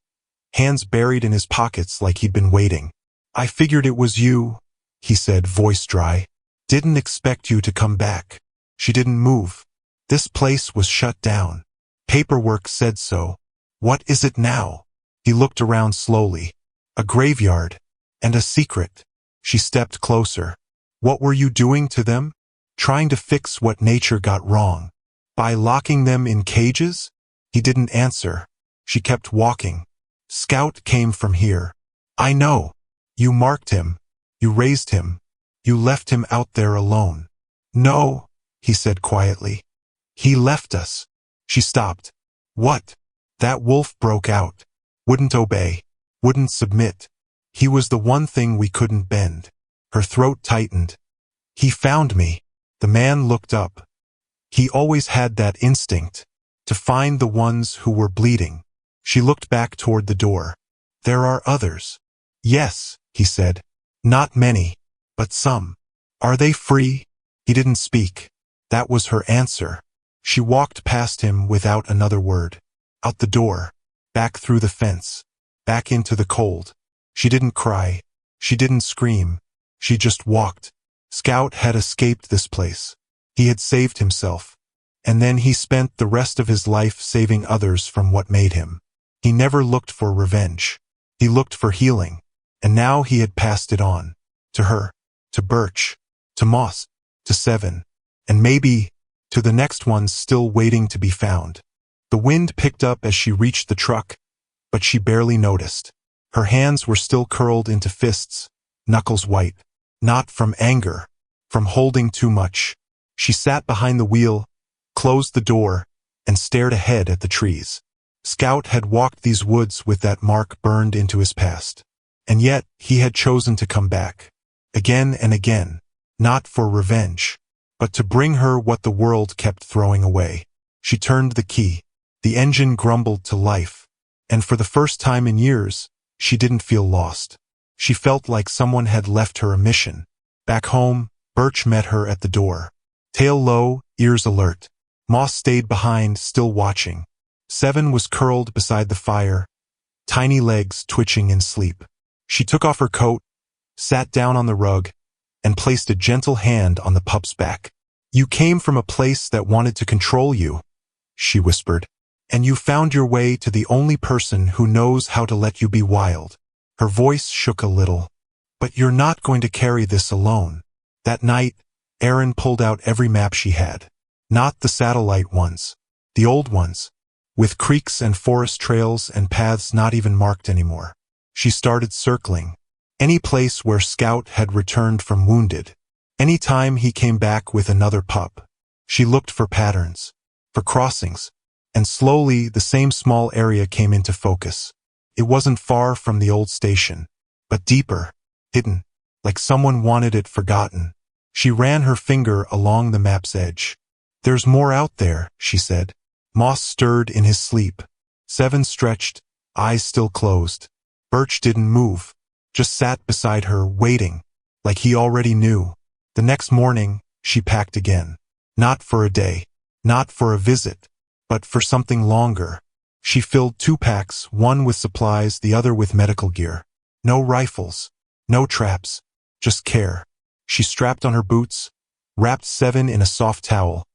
hands buried in his pockets like he'd been waiting. "I figured it was you," he said, voice dry. "Didn't expect you to come back." She didn't move. This place was shut down. Paperwork said so. What is it now? He looked around slowly. A graveyard. And a secret. She stepped closer. "What were you doing to them?" "Trying to fix what nature got wrong." "By locking them in cages?" He didn't answer. She kept walking. "Scout came from here." "I know. You marked him. You raised him. You left him out there alone." "No," he said quietly. "He left us." She stopped. "What?" That wolf broke out. Wouldn't obey. Wouldn't submit. He was the one thing we couldn't bend. Her throat tightened. "He found me." The man looked up. He always had that instinct, to find the ones who were bleeding. She looked back toward the door. "There are others." "Yes," he said. "Not many, but some." "Are they free?" He didn't speak. That was her answer. She walked past him without another word. Out the door. Back through the fence. Back into the cold. She didn't cry. She didn't scream. She just walked. Scout had escaped this place. He had saved himself. And then he spent the rest of his life saving others from what made him. He never looked for revenge. He looked for healing. And now he had passed it on. To her. To Birch. To Moss. To Seven. And maybe to the next ones still waiting to be found. The wind picked up as she reached the truck, but she barely noticed. Her hands were still curled into fists, knuckles white. Not from anger. From holding too much. She sat behind the wheel, closed the door, and stared ahead at the trees. Scout had walked these woods with that mark burned into his past. And yet, he had chosen to come back. Again and again. Not for revenge, but to bring her what the world kept throwing away. She turned the key. The engine grumbled to life. And for the first time in years, she didn't feel lost. She felt like someone had left her a mission. Back home, Birch met her at the door. Tail low, ears alert. Moss stayed behind, still watching. Seven was curled beside the fire, tiny legs twitching in sleep. She took off her coat, sat down on the rug, and placed a gentle hand on the pup's back. "You came from a place that wanted to control you," she whispered, "and you found your way to the only person who knows how to let you be wild." Her voice shook a little. "But you're not going to carry this alone." That night, Erin pulled out every map she had. Not the satellite ones, the old ones, with creeks and forest trails and paths not even marked anymore. She started circling. Any place where Scout had returned from wounded. Any time he came back with another pup. She looked for patterns, for crossings, and slowly the same small area came into focus. It wasn't far from the old station, but deeper, hidden, like someone wanted it forgotten. She ran her finger along the map's edge. "There's more out there," she said. Moss stirred in his sleep. Seven stretched, eyes still closed. Birch didn't move, just sat beside her, waiting, like he already knew. The next morning, she packed again. Not for a day, not for a visit, but for something longer. She filled 2 packs, one with supplies, the other with medical gear. No rifles, no traps, just care. She strapped on her boots, wrapped Seven in a soft towel,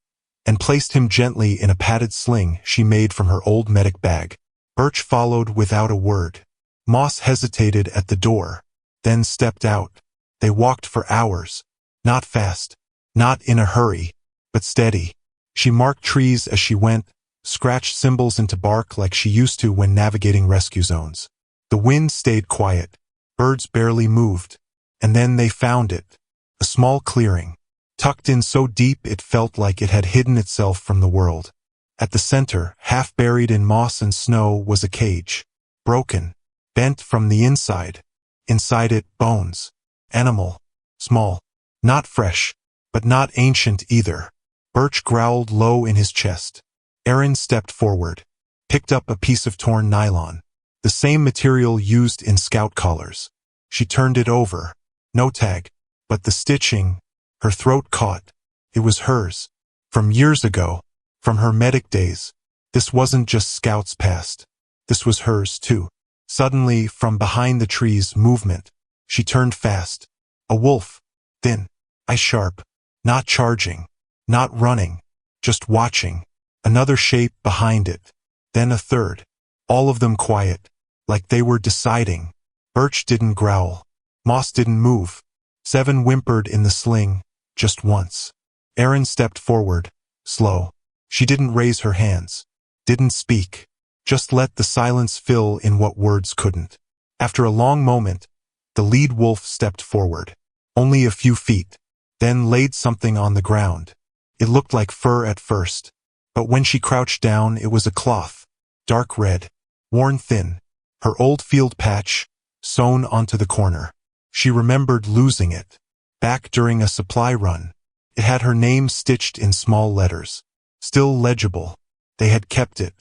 and placed him gently in a padded sling she made from her old medic bag. Birch followed without a word. Moss hesitated at the door, then stepped out. They walked for hours, not fast, not in a hurry, but steady. She marked trees as she went, scratched symbols into bark like she used to when navigating rescue zones. The wind stayed quiet. Birds barely moved. And then they found it. A small clearing, tucked in so deep it felt like it had hidden itself from the world. At the center, half buried in moss and snow, was a cage. Broken, bent from the inside. Inside it, bones. Animal. Small. Not fresh, but not ancient either. Birch growled low in his chest. Erin stepped forward, picked up a piece of torn nylon, the same material used in Scout collars. She turned it over. No tag, but the stitching. Her throat caught. It was hers. From years ago, from her medic days. This wasn't just Scout's past. This was hers too. Suddenly, from behind the trees, movement. She turned fast. A wolf. Thin. Eyes sharp. Not charging. Not running. Just watching. Another shape behind it. Then a third. All of them quiet. Like they were deciding. Birch didn't growl. Moss didn't move. Seven whimpered in the sling. Just once. Erin stepped forward. Slow. She didn't raise her hands. Didn't speak. Just let the silence fill in what words couldn't. After a long moment, the lead wolf stepped forward. Only a few feet. Then laid something on the ground. It looked like fur at first. But when she crouched down, it was a cloth. Dark red. Worn thin. Her old field patch, sewn onto the corner. She remembered losing it. Back during a supply run. It had her name stitched in small letters. Still legible. They had kept it.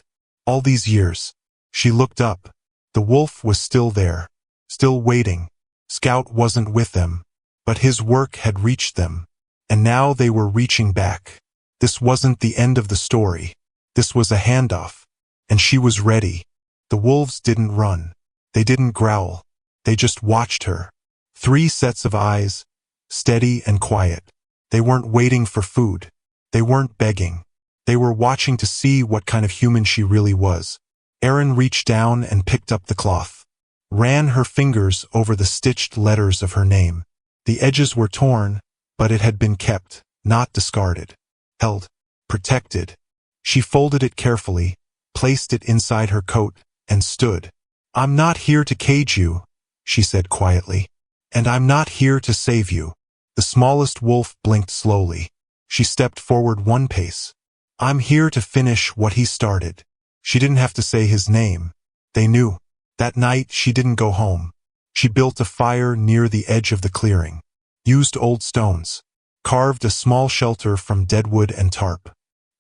All these years. She looked up. The wolf was still there. Still waiting. Scout wasn't with them. But his work had reached them. And now they were reaching back. This wasn't the end of the story. This was a handoff. And she was ready. The wolves didn't run. They didn't growl. They just watched her. 3 sets of eyes, steady and quiet. They weren't waiting for food. They weren't begging. They were watching to see what kind of human she really was. Erin reached down and picked up the cloth. Ran her fingers over the stitched letters of her name. The edges were torn, but it had been kept, not discarded. Held. Protected. She folded it carefully, placed it inside her coat, and stood. "I'm not here to cage you," she said quietly. "And I'm not here to save you." The smallest wolf blinked slowly. She stepped forward 1 pace. "I'm here to finish what he started." She didn't have to say his name. They knew. That night she didn't go home. She built a fire near the edge of the clearing. Used old stones. Carved a small shelter from deadwood and tarp.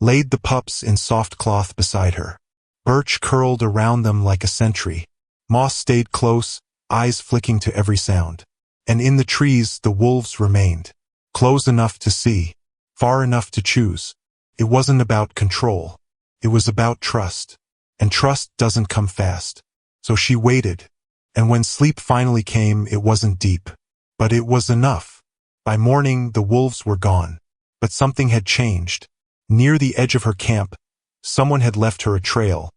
Laid the pups in soft cloth beside her. Birch curled around them like a sentry. Moss stayed close, eyes flicking to every sound. And in the trees the wolves remained. Close enough to see. Far enough to choose. It wasn't about control. It was about trust. And trust doesn't come fast. So she waited. And when sleep finally came, it wasn't deep. But it was enough. By morning, the wolves were gone. But something had changed. Near the edge of her camp, someone had left her a trail.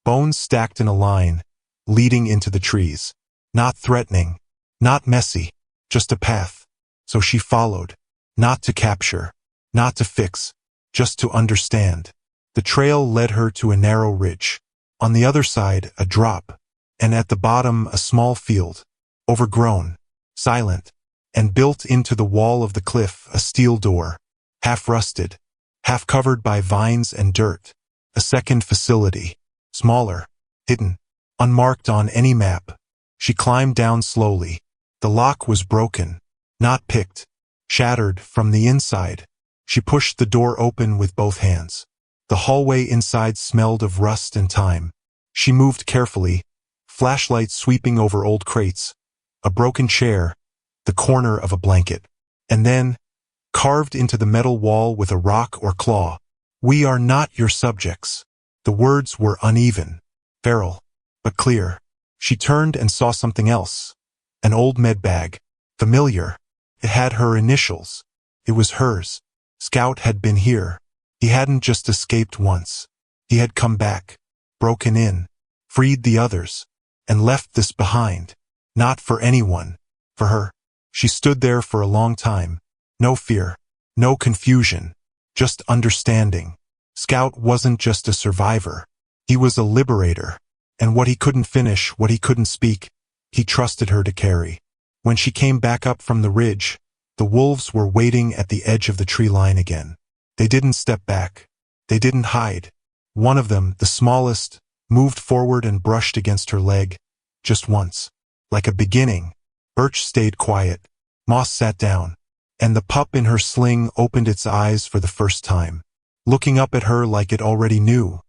Bones stacked in a line, leading into the trees. Not threatening, not messy, just a path. So she followed. Not to capture, not to fix, just to understand. The trail led her to a narrow ridge. On the other side, a drop. And at the bottom, a small field. Overgrown, silent, and built into the wall of the cliff a steel door. Half rusted, half covered by vines and dirt. A second facility. Smaller, hidden, unmarked on any map. She climbed down slowly. The lock was broken, not picked, shattered from the inside. She pushed the door open with both hands. The hallway inside smelled of rust and time. She moved carefully, flashlight sweeping over old crates, a broken chair, the corner of a blanket. And then, carved into the metal wall with a rock or claw, "We are not your subjects." The words were uneven, feral, but clear. She turned and saw something else. An old med bag. Familiar. It had her initials. It was hers. Scout had been here. He hadn't just escaped once. He had come back, broken in, freed the others, and left this behind. Not for anyone. For her. She stood there for a long time. No fear. No confusion. Just understanding. Scout wasn't just a survivor. He was a liberator. And what he couldn't finish, what he couldn't speak, he trusted her to carry. When she came back up from the ridge, the wolves were waiting at the edge of the tree line again. They didn't step back. They didn't hide. One of them, the smallest, moved forward and brushed against her leg. Just once. Like a beginning. Birch stayed quiet. Moss sat down. And the pup in her sling opened its eyes for the first time, looking up at her like it already knew.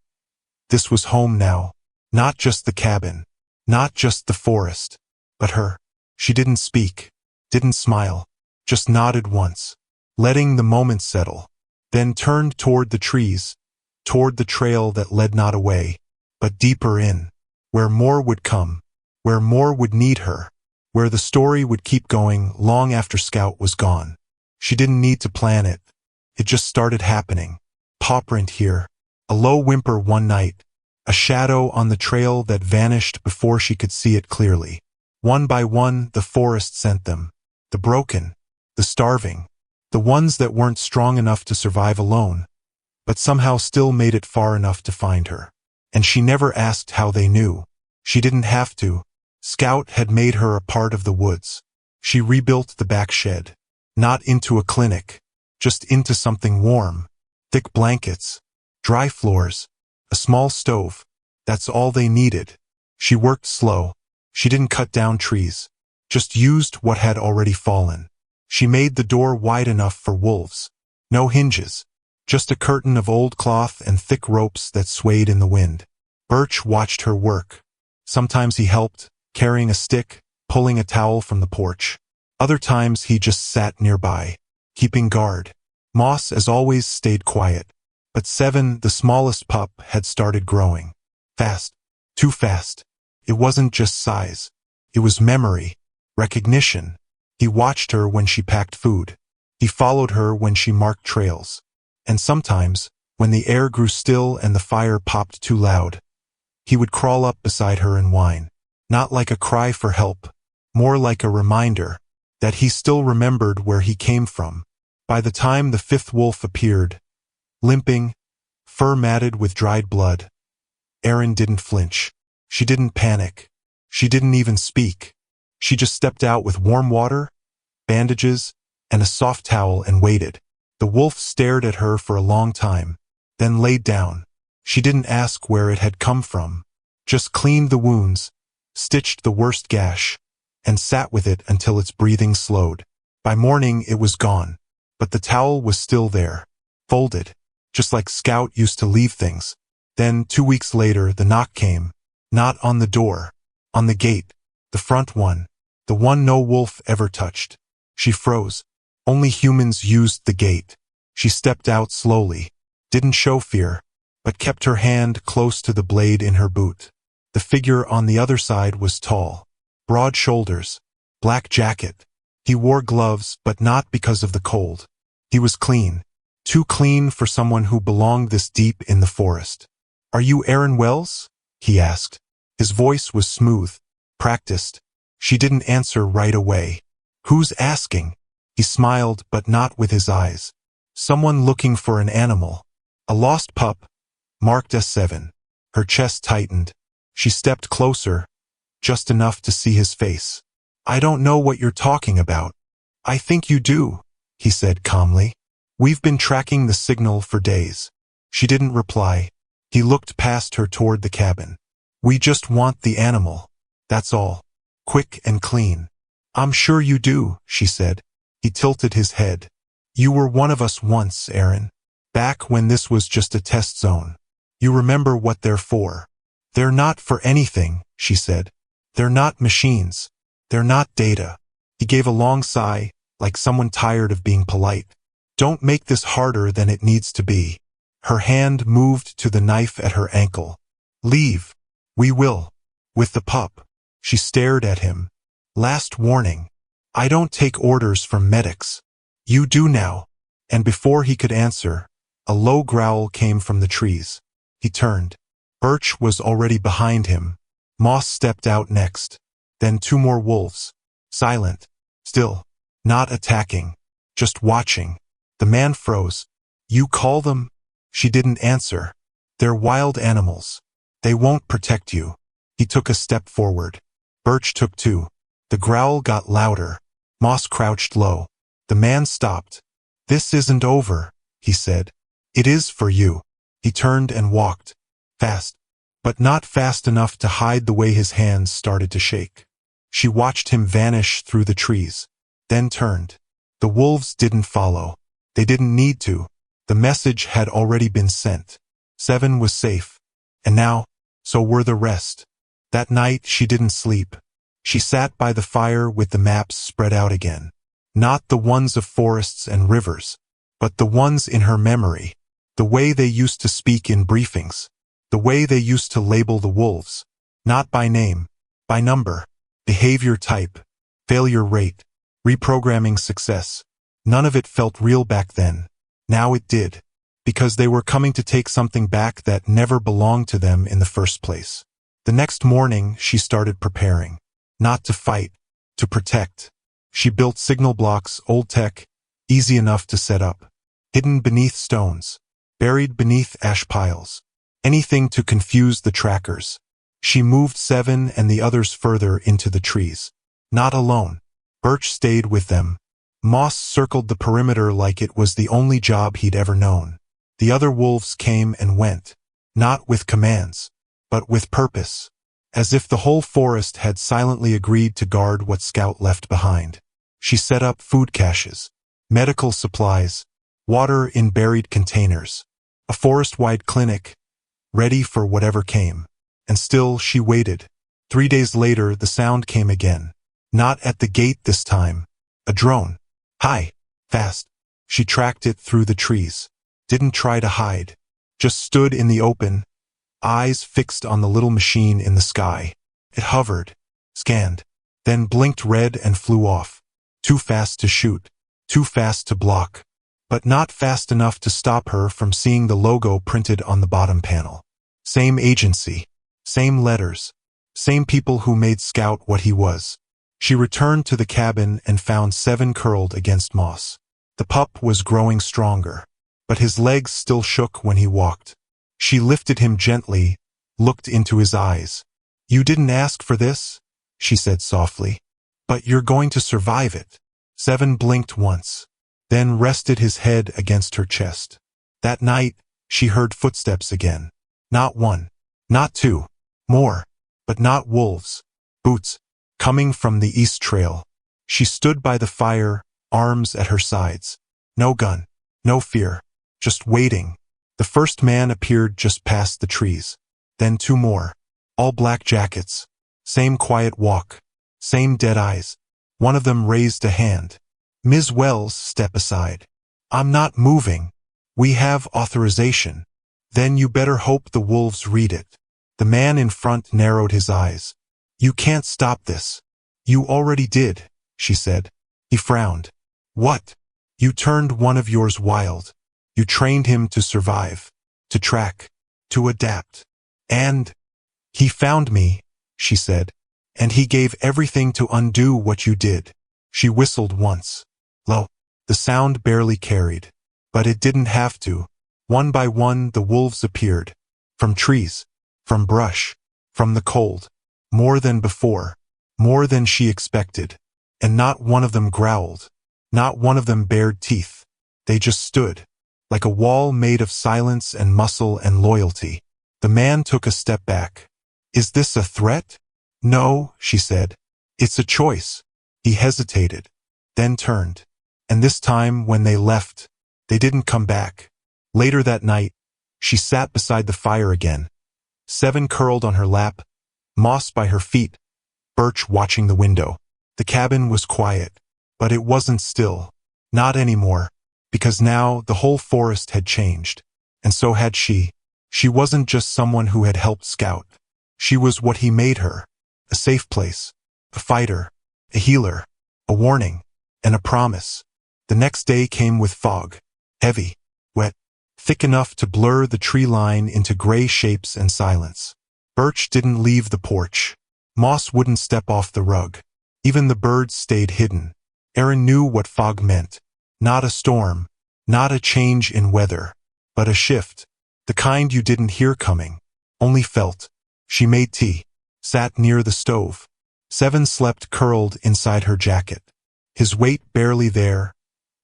This was home now. Not just the cabin. Not just the forest. But her. She didn't speak. Didn't smile. Just nodded once, letting the moment settle. Then turned toward the trees. Toward the trail that led not away, but deeper in. Where more would come. Where more would need her. Where the story would keep going long after Scout was gone. She didn't need to plan it. It just started happening. Paw print here. A low whimper one night. A shadow on the trail that vanished before she could see it clearly. One by one, the forest sent them. The broken. The starving. The ones that weren't strong enough to survive alone, but somehow still made it far enough to find her. And she never asked how they knew. She didn't have to. Scout had made her a part of the woods. She rebuilt the back shed. Not into a clinic. Just into something warm. Thick blankets. Dry floors. A small stove. That's all they needed. She worked slow. She didn't cut down trees. Just used what had already fallen. She made the door wide enough for wolves. No hinges. Just a curtain of old cloth and thick ropes that swayed in the wind. Birch watched her work. Sometimes he helped, carrying a stick, pulling a towel from the porch. Other times he just sat nearby, keeping guard. Moss, as always, stayed quiet. But Seven, the smallest pup, had started growing. Fast. Too fast. It wasn't just size. It was memory. Recognition. He watched her when she packed food. He followed her when she marked trails. And sometimes, when the air grew still and the fire popped too loud, he would crawl up beside her and whine. Not like a cry for help. More like a reminder that he still remembered where he came from. By the time the fifth wolf appeared, limping, fur matted with dried blood, Erin didn't flinch. She didn't panic. She didn't even speak. She just stepped out with warm water, bandages, and a soft towel and waited. The wolf stared at her for a long time, then laid down. She didn't ask where it had come from. Just cleaned the wounds, stitched the worst gash, and sat with it until its breathing slowed. By morning it was gone, but the towel was still there, folded, just like Scout used to leave things. Then 2 weeks later the knock came, not on the door, on the gate, the front one, the one no wolf ever touched. She froze. Only humans used the gate. She stepped out slowly, didn't show fear, but kept her hand close to the blade in her boot. The figure on the other side was tall, broad shoulders, black jacket. He wore gloves, but not because of the cold. He was clean. Too clean for someone who belonged this deep in the forest. "Are you Erin Wells?" he asked. His voice was smooth, practiced. She didn't answer right away. "Who's asking?" He smiled, but not with his eyes. "Someone looking for an animal. A lost pup, marked S7. Her chest tightened. She stepped closer, just enough to see his face. "I don't know what you're talking about." "I think you do," he said calmly. "We've been tracking the signal for days." She didn't reply. He looked past her toward the cabin. "We just want the animal. That's all. Quick and clean." "I'm sure you do," she said. He tilted his head. "You were one of us once, Erin. Back when this was just a test zone. You remember what they're for." "They're not for anything," she said. "They're not machines. They're not data." He gave a long sigh, like someone tired of being polite. "Don't make this harder than it needs to be." Her hand moved to the knife at her ankle. "Leave. We will. With the pup." She stared at him. "Last warning. I don't take orders from medics. You do now." And before he could answer, a low growl came from the trees. He turned. Birch was already behind him. Moss stepped out next. Then two more wolves. Silent. Still. Not attacking. Just watching. The man froze. "You call them?" She didn't answer. "They're wild animals. They won't protect you." He took a step forward. Birch took two. The growl got louder. Moss crouched low. The man stopped. "This isn't over," he said. "It is for you." He turned and walked. Fast. But not fast enough to hide the way his hands started to shake. She watched him vanish through the trees. Then turned. The wolves didn't follow. They didn't need to. The message had already been sent. 7 was safe. And now, so were the rest. That night she didn't sleep. She sat by the fire with the maps spread out again. Not the ones of forests and rivers, but the ones in her memory. The way they used to speak in briefings. The way they used to label the wolves. Not by name, by number, behavior type, failure rate, reprogramming success. None of it felt real back then. Now it did. Because they were coming to take something back that never belonged to them in the first place. The next morning, she started preparing. Not to fight, to protect. She built signal blocks, old tech, easy enough to set up. Hidden beneath stones. Buried beneath ash piles. Anything to confuse the trackers. She moved 7 and the others further into the trees. Not alone. Birch stayed with them. Moss circled the perimeter like it was the only job he'd ever known. The other wolves came and went. Not with commands, but with purpose. As if the whole forest had silently agreed to guard what Scout left behind. She set up food caches, medical supplies, water in buried containers, a forest-wide clinic, ready for whatever came. And still she waited. 3 days later the sound came again. Not at the gate this time. A drone. High. Fast. She tracked it through the trees. Didn't try to hide. Just stood in the open, eyes fixed on the little machine in the sky. It hovered, scanned, then blinked red and flew off. Too fast to shoot. Too fast to block. But not fast enough to stop her from seeing the logo printed on the bottom panel. Same agency. Same letters. Same people who made Scout what he was. She returned to the cabin and found 7 curled against Moss. The pup was growing stronger, but his legs still shook when he walked. She lifted him gently, looked into his eyes. "You didn't ask for this," she said softly. "But you're going to survive it." 7 blinked once, then rested his head against her chest. That night, she heard footsteps again. Not 1, not 2, more, but not wolves. Boots, coming from the east trail. She stood by the fire, arms at her sides. No gun, no fear, just waiting. The first man appeared just past the trees. Then 2 more. All black jackets. Same quiet walk. Same dead eyes. One of them raised a hand. "Ms. Wells, step aside. I'm not moving. We have authorization." "Then you better hope the wolves read it." The man in front narrowed his eyes. "You can't stop this." You already did, she said. He frowned. What? You turned one of yours wild. You trained him to survive, to track, to adapt. And he found me, she said. And he gave everything to undo what you did. She whistled once. Low. The sound barely carried. But it didn't have to. One by one the wolves appeared. From trees. From brush. From the cold. More than before. More than she expected. And not one of them growled. Not one of them bared teeth. They just stood. Like a wall made of silence and muscle and loyalty. The man took a step back. Is this a threat? No, she said. It's a choice. He hesitated. Then turned. And this time when they left, they didn't come back. Later that night, she sat beside the fire again. Seven curled on her lap, Moss by her feet, Birch watching the window. The cabin was quiet, but it wasn't still. Not anymore, because now the whole forest had changed. And so had she. She wasn't just someone who had helped Scout. She was what he made her. A safe place, a fighter, a healer, a warning, and a promise. The next day came with fog. Heavy, wet, thick enough to blur the tree line into gray shapes and silence. Birch didn't leave the porch. Moss wouldn't step off the rug. Even the birds stayed hidden. Erin knew what fog meant. Not a storm, not a change in weather, but a shift. The kind you didn't hear coming, only felt. She made tea, sat near the stove. Seven slept curled inside her jacket. His weight barely there,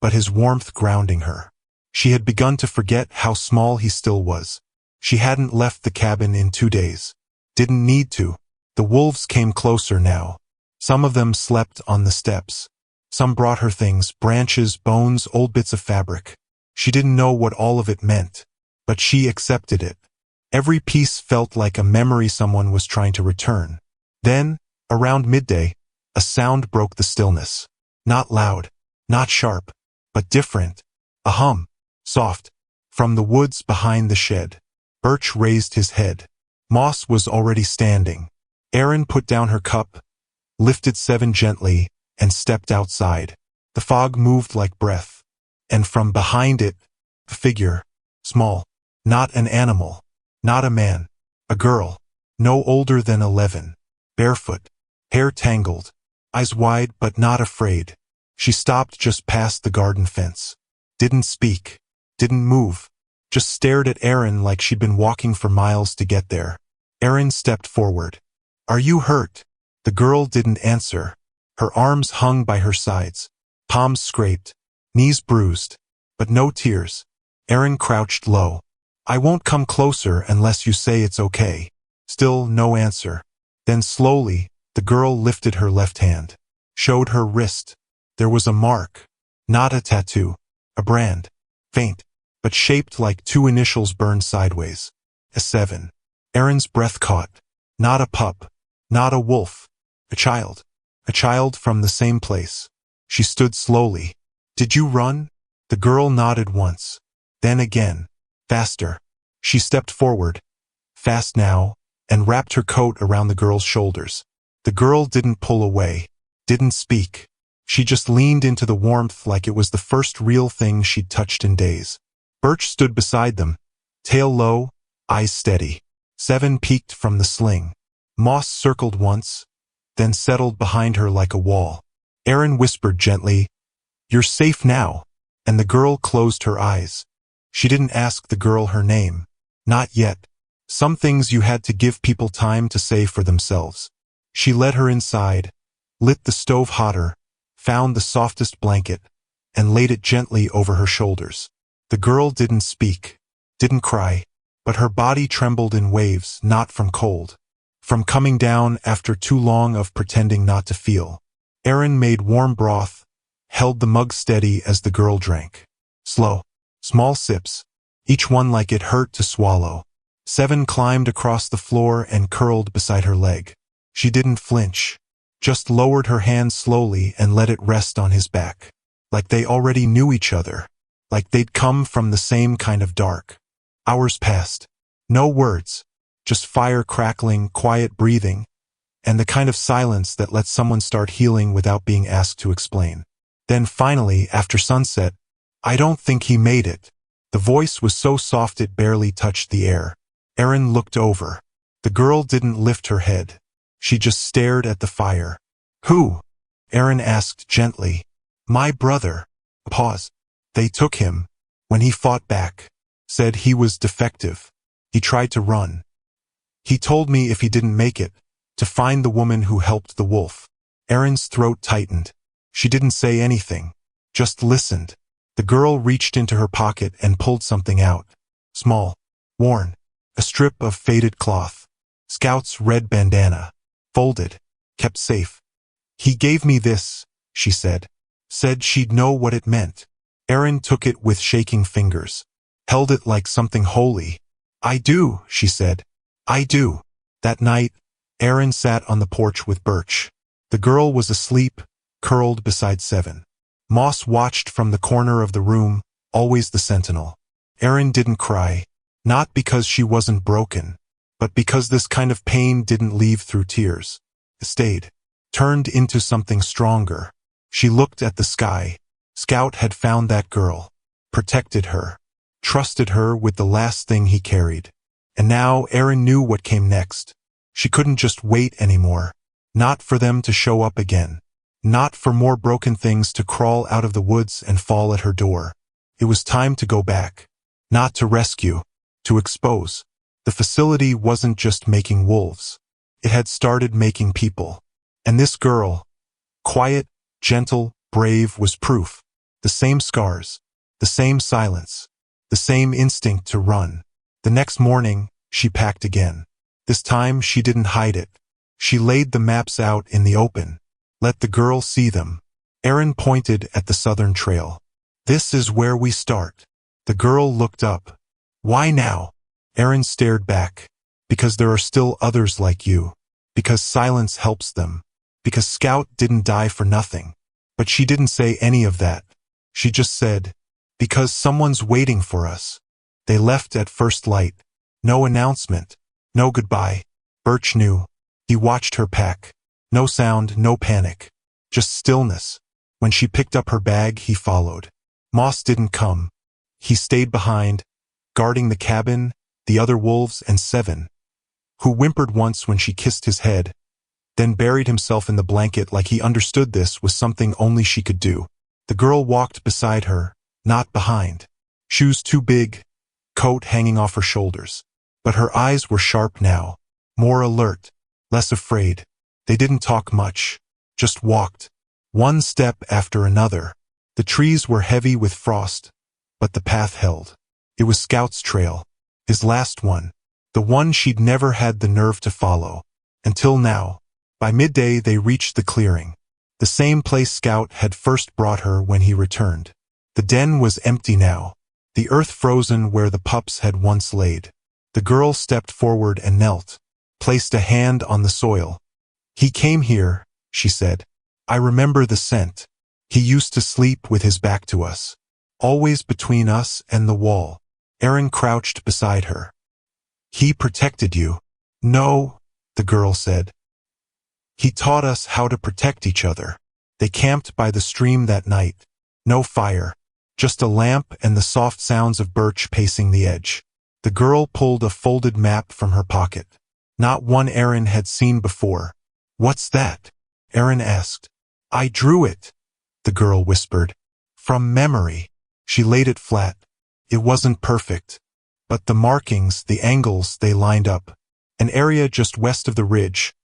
but his warmth grounding her. She had begun to forget how small he still was. She hadn't left the cabin in 2 days. Didn't need to. The wolves came closer now. Some of them slept on the steps. Some brought her things, branches, bones, old bits of fabric. She didn't know what all of it meant, but she accepted it. Every piece felt like a memory someone was trying to return. Then, around midday, a sound broke the stillness. Not loud, not sharp, but different. A hum, soft, from the woods behind the shed. Birch raised his head. Moss was already standing. Erin put down her cup, lifted Seven gently, and stepped outside. The fog moved like breath. And from behind it, a figure, small, not an animal, not a man, a girl, no older than 11, barefoot, hair tangled, eyes wide but not afraid. She stopped just past the garden fence. Didn't speak, didn't move, just stared at Erin like she'd been walking for miles to get there. Erin stepped forward. Are you hurt? The girl didn't answer. Her arms hung by her sides, palms scraped, knees bruised, but no tears. Erin crouched low. I won't come closer unless you say it's okay. Still no answer. Then slowly, the girl lifted her left hand, showed her wrist. There was a mark, not a tattoo, a brand, faint, but shaped like 2 initials burned sideways. A 7. Erin's breath caught. Not a pup, not a wolf, a child from the same place. She stood slowly. Did you run? The girl nodded once, then again, faster. She stepped forward, fast now, and wrapped her coat around the girl's shoulders. The girl didn't pull away, didn't speak. She just leaned into the warmth like it was the first real thing she'd touched in days. Birch stood beside them, tail low, eyes steady. Seven peeked from the sling. Moss circled once, then settled behind her like a wall. Erin whispered gently, You're safe now. And the girl closed her eyes. She didn't ask the girl her name. Not yet. Some things you had to give people time to say for themselves. She led her inside, lit the stove hotter, found the softest blanket, and laid it gently over her shoulders. The girl didn't speak, didn't cry, but her body trembled in waves, not from cold. From coming down after too long of pretending not to feel. Erin made warm broth, held the mug steady as the girl drank. Slow, small sips, each one like it hurt to swallow. Seven climbed across the floor and curled beside her leg. She didn't flinch, just lowered her hand slowly and let it rest on his back. Like they already knew each other, like they'd come from the same kind of dark. Hours passed. No words, just fire crackling, quiet breathing. and the kind of silence that lets someone start healing without being asked to explain. Then finally, after sunset, "I don't think he made it." The voice was so soft it barely touched the air. Erin looked over. The girl didn't lift her head. She just stared at the fire. "Who?" Erin asked gently. "My brother." Pause. "They took him when he fought back. Said he was defective. He tried to run. He told me if he didn't make it, to find the woman who helped the wolf." Erin's throat tightened. She didn't say anything, just listened. The girl reached into her pocket and pulled something out. Small, worn, a strip of faded cloth. Scout's red bandana. Folded, kept safe. "He gave me this," she said. "Said she'd know what it meant." Erin took it with shaking fingers. Held it like something holy. "I do," she said. "I do." That night, Erin sat on the porch with Birch. The girl was asleep, curled beside Seven. Moss watched from the corner of the room, always the sentinel. Erin didn't cry, not because she wasn't broken, but because this kind of pain didn't leave through tears. It stayed, turned into something stronger. She looked at the sky. Scout had found that girl, protected her, trusted her with the last thing he carried. And now Erin knew what came next. She couldn't just wait anymore. Not for them to show up again. Not for more broken things to crawl out of the woods and fall at her door. It was time to go back. Not to rescue, to expose. The facility wasn't just making wolves. It had started making people. And this girl, quiet, gentle, brave, was proof. The same scars, the same silence, the same instinct to run. The next morning, she packed again. This time she didn't hide it. She laid the maps out in the open. Let the girl see them. Erin pointed at the southern trail. "This is where we start." The girl looked up. "Why now?" Erin stared back. "Because there are still others like you. Because silence helps them. Because Scout didn't die for nothing." But she didn't say any of that. She just said, "Because someone's waiting for us." They left at first light. No announcement. No goodbye. Birch knew. He watched her pack. No sound, no panic. Just stillness. When she picked up her bag, he followed. Moss didn't come. He stayed behind, guarding the cabin, the other wolves, and Seven, who whimpered once when she kissed his head, then buried himself in the blanket like he understood this was something only she could do. The girl walked beside her, not behind. Shoes too big, coat hanging off her shoulders. But her eyes were sharp now, more alert, less afraid. They didn't talk much, just walked, one step after another. The trees were heavy with frost, but the path held. It was Scout's trail, his last one, the one she'd never had the nerve to follow. Until now. By midday they reached the clearing, the same place Scout had first brought her when he returned. The den was empty now, the earth frozen where the pups had once laid. The girl stepped forward and knelt, placed a hand on the soil. "He came here," she said. "I remember the scent. He used to sleep with his back to us, always between us and the wall." Erin crouched beside her. "He protected you." "No," the girl said. "He taught us how to protect each other." They camped by the stream that night. No fire, just a lamp and the soft sounds of Birch pacing the edge. The girl pulled a folded map from her pocket. Not one Erin had seen before. "What's that?" Erin asked. "I drew it," the girl whispered. "From memory." She laid it flat. It wasn't perfect, but the markings, the angles, they lined up. An area just west of the ridge,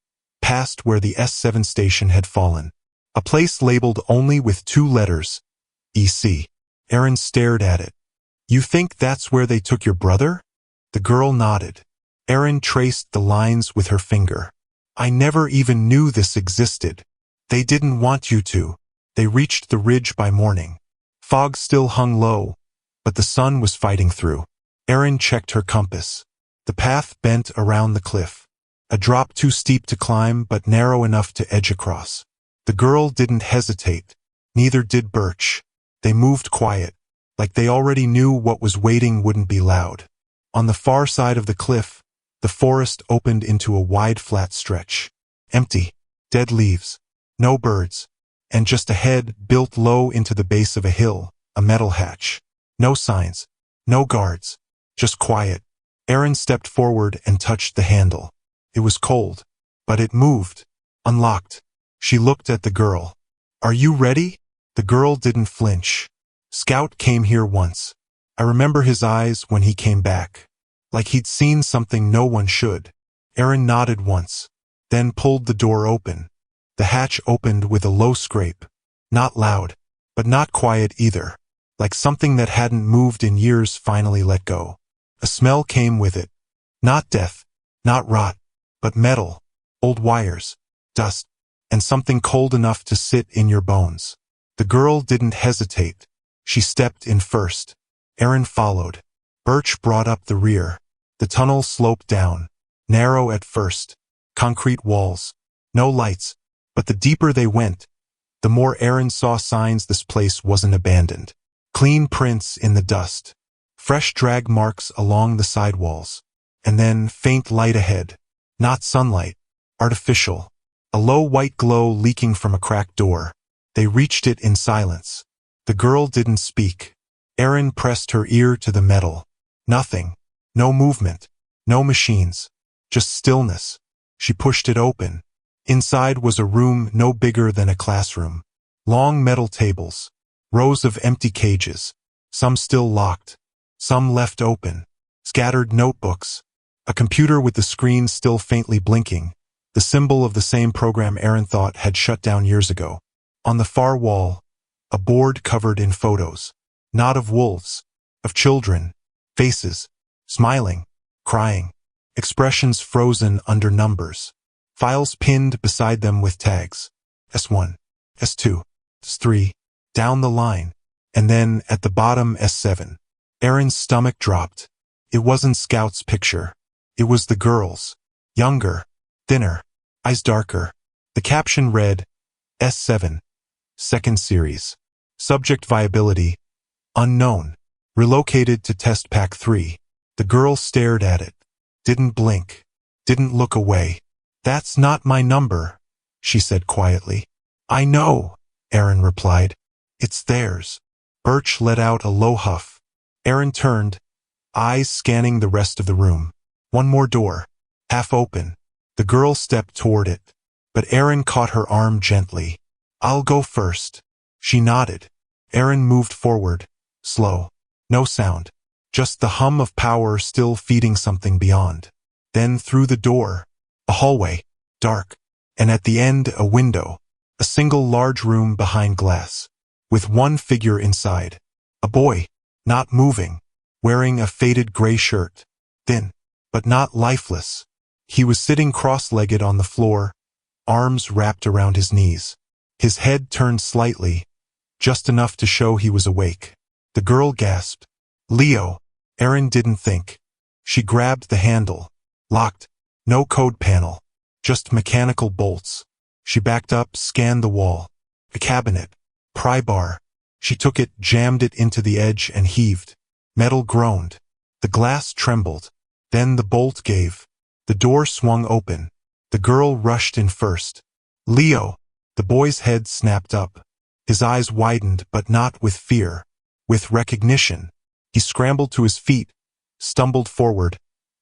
past where the S7 station had fallen. A place labeled only with 2 letters, EC. Erin stared at it. "You think that's where they took your brother?" The girl nodded. Erin traced the lines with her finger. "I never even knew this existed. They didn't want you to." They reached the ridge by morning. Fog still hung low, but the sun was fighting through. Erin checked her compass. The path bent around the cliff. A drop too steep to climb, but narrow enough to edge across. The girl didn't hesitate. Neither did Birch. They moved quiet, like they already knew what was waiting wouldn't be loud. On the far side of the cliff, the forest opened into a wide flat stretch. Empty. Dead leaves. No birds. And just ahead, built low into the base of a hill, a metal hatch. No signs. No guards. Just quiet. Erin stepped forward and touched the handle. It was cold. But it moved. Unlocked. She looked at the girl. Are you ready? The girl didn't flinch. Scout came here once. I remember his eyes when he came back. Like he'd seen something no one should. Erin nodded once. Then pulled the door open. The hatch opened with a low scrape. Not loud. But not quiet either. Like something that hadn't moved in years finally let go. A smell came with it. Not death. Not rot. But metal. Old wires. Dust. And something cold enough to sit in your bones. The girl didn't hesitate. She stepped in first. Erin followed. Birch brought up the rear. The tunnel sloped down. Narrow at first. Concrete walls. No lights. But the deeper they went, the more Erin saw signs this place wasn't abandoned. Clean prints in the dust. Fresh drag marks along the sidewalls. And then faint light ahead. Not sunlight. Artificial. A low white glow leaking from a cracked door. They reached it in silence. The girl didn't speak. Erin pressed her ear to the metal. Nothing. No movement. No machines. Just stillness. She pushed it open. Inside was a room no bigger than a classroom. Long metal tables. Rows of empty cages. Some still locked. Some left open. Scattered notebooks. A computer with the screen still faintly blinking. The symbol of the same program Erin thought had shut down years ago. On the far wall, a board covered in photos. Not of wolves. Of children. Faces. Smiling. Crying. Expressions frozen under numbers. Files pinned beside them with tags. S1. S2. S3. Down the line. And then, at the bottom, S7. Erin's stomach dropped. It wasn't Scout's picture. It was the girl's. Younger. Thinner. Eyes darker. The caption read, S7. Second series. Subject viability. Unknown. Relocated to test pack 3. The girl stared at it. Didn't blink. Didn't look away. That's not my number, she said quietly. I know, Erin replied. It's theirs. Birch let out a low huff. Erin turned, eyes scanning the rest of the room. One more door. Half open. The girl stepped toward it. But Erin caught her arm gently. I'll go first. She nodded. Erin moved forward. Slow. No sound. Just the hum of power still feeding something beyond. Then through the door. A hallway. Dark. And at the end a window. A single large room behind glass. With one figure inside. A boy. Not moving. Wearing a faded gray shirt. Thin. But not lifeless. He was sitting cross-legged on the floor. Arms wrapped around his knees. His head turned slightly. Just enough to show he was awake. The girl gasped. Leo. Erin didn't think. She grabbed the handle. Locked. No code panel. Just mechanical bolts. She backed up, scanned the wall. A cabinet. Pry bar. She took it, jammed it into the edge and heaved. Metal groaned. The glass trembled. Then the bolt gave. The door swung open. The girl rushed in first. Leo. The boy's head snapped up. His eyes widened, but not with fear. With recognition. He scrambled to his feet, stumbled forward,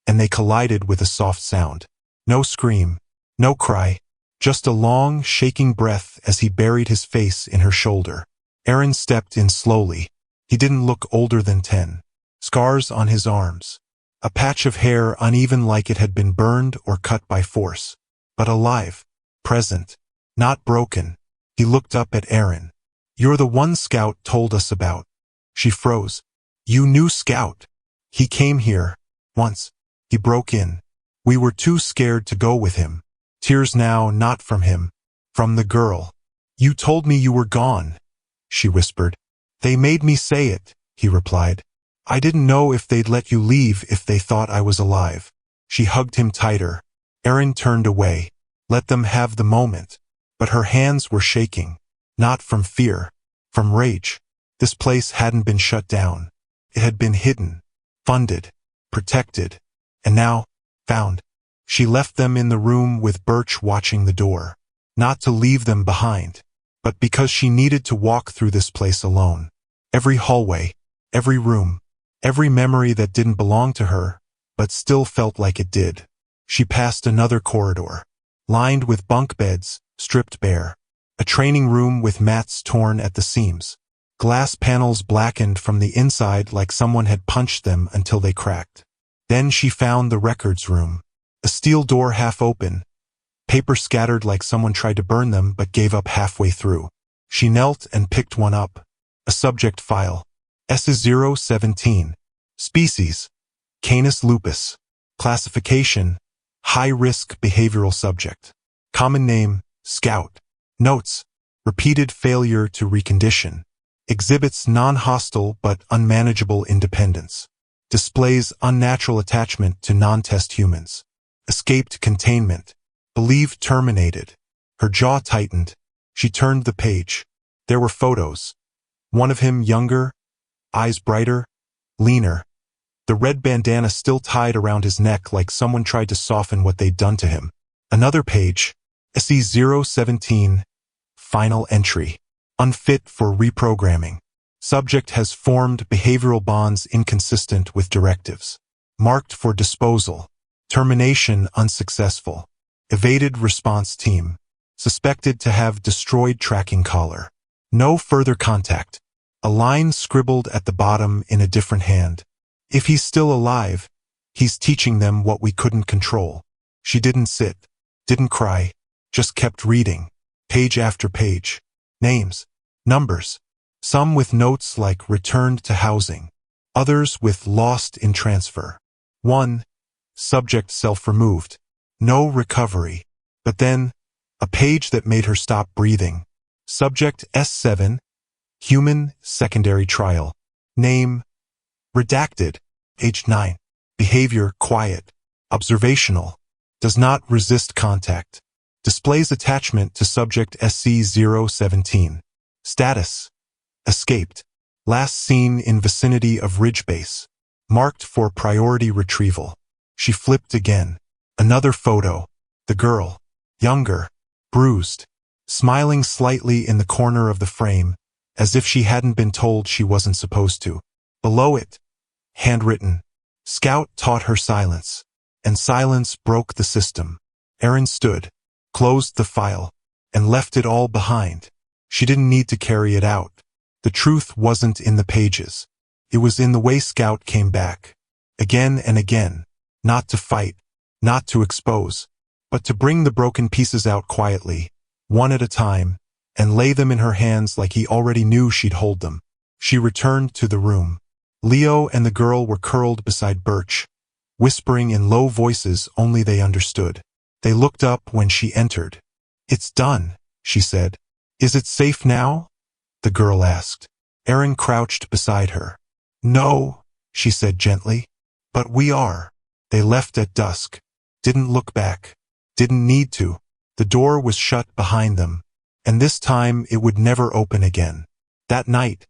and they collided with a soft sound. No scream. No cry. Just a long, shaking breath as he buried his face in her shoulder. Erin stepped in slowly. He didn't look older than 10. Scars on his arms. A patch of hair uneven like it had been burned or cut by force. But alive. Present. Not broken. He looked up at Erin. You're the one Scout told us about. She froze. You knew Scout. He came here. Once. He broke in. We were too scared to go with him. Tears now not from him. From the girl. You told me you were gone, she whispered. They made me say it, he replied. I didn't know if they'd let you leave if they thought I was alive. She hugged him tighter. Erin turned away. Let them have the moment. But her hands were shaking. Not from fear. From rage. This place hadn't been shut down. It had been hidden. Funded. Protected. And now, found. She left them in the room with Birch watching the door. Not to leave them behind, but because she needed to walk through this place alone. Every hallway, every room, every memory that didn't belong to her, but still felt like it did. She passed another corridor, lined with bunk beds, stripped bare. A training room with mats torn at the seams. Glass panels blackened from the inside like someone had punched them until they cracked. Then she found the records room. A steel door half open. Paper scattered like someone tried to burn them but gave up halfway through. She knelt and picked one up. A subject file. S017. Species. Canis lupus. Classification. High-risk behavioral subject. Common name, Scout. Notes. Repeated failure to recondition. Exhibits non-hostile but unmanageable independence. Displays unnatural attachment to non-test humans. Escaped containment. Believed terminated. Her jaw tightened. She turned the page. There were photos. One of him younger, eyes brighter, leaner. The red bandana still tied around his neck like someone tried to soften what they'd done to him. Another page. SE017. Final entry. Unfit for reprogramming. Subject has formed behavioral bonds inconsistent with directives. Marked for disposal. Termination unsuccessful. Evaded response team. Suspected to have destroyed tracking collar. No further contact. A line scribbled at the bottom in a different hand. If he's still alive, he's teaching them what we couldn't control. She didn't sit, didn't cry, just kept reading. Page after page. Names. Numbers. Some with notes like returned to housing. Others with lost in transfer. 1. Subject self-removed. No recovery. But then, a page that made her stop breathing. Subject S7. Human secondary trial. Name. Redacted. Age 9. Behavior quiet. Observational. Does not resist contact. Displays attachment to subject SC017. Status. Escaped. Last seen in vicinity of ridge base. Marked for priority retrieval. She flipped again. Another photo. The girl. Younger. Bruised. Smiling slightly in the corner of the frame, as if she hadn't been told she wasn't supposed to. Below it. Handwritten. Scout taught her silence. And silence broke the system. Erin stood, closed the file, and left it all behind. She didn't need to carry it out. The truth wasn't in the pages. It was in the way Scout came back. Again and again. Not to fight, not to expose, but to bring the broken pieces out quietly, one at a time, and lay them in her hands like he already knew she'd hold them. She returned to the room. Leo and the girl were curled beside Birch, whispering in low voices only they understood. They looked up when she entered. "It's done," she said. "Is it safe now?" the girl asked. Erin crouched beside her. "No," she said gently. "But we are." They left at dusk. Didn't look back. Didn't need to. The door was shut behind them, and this time it would never open again. That night,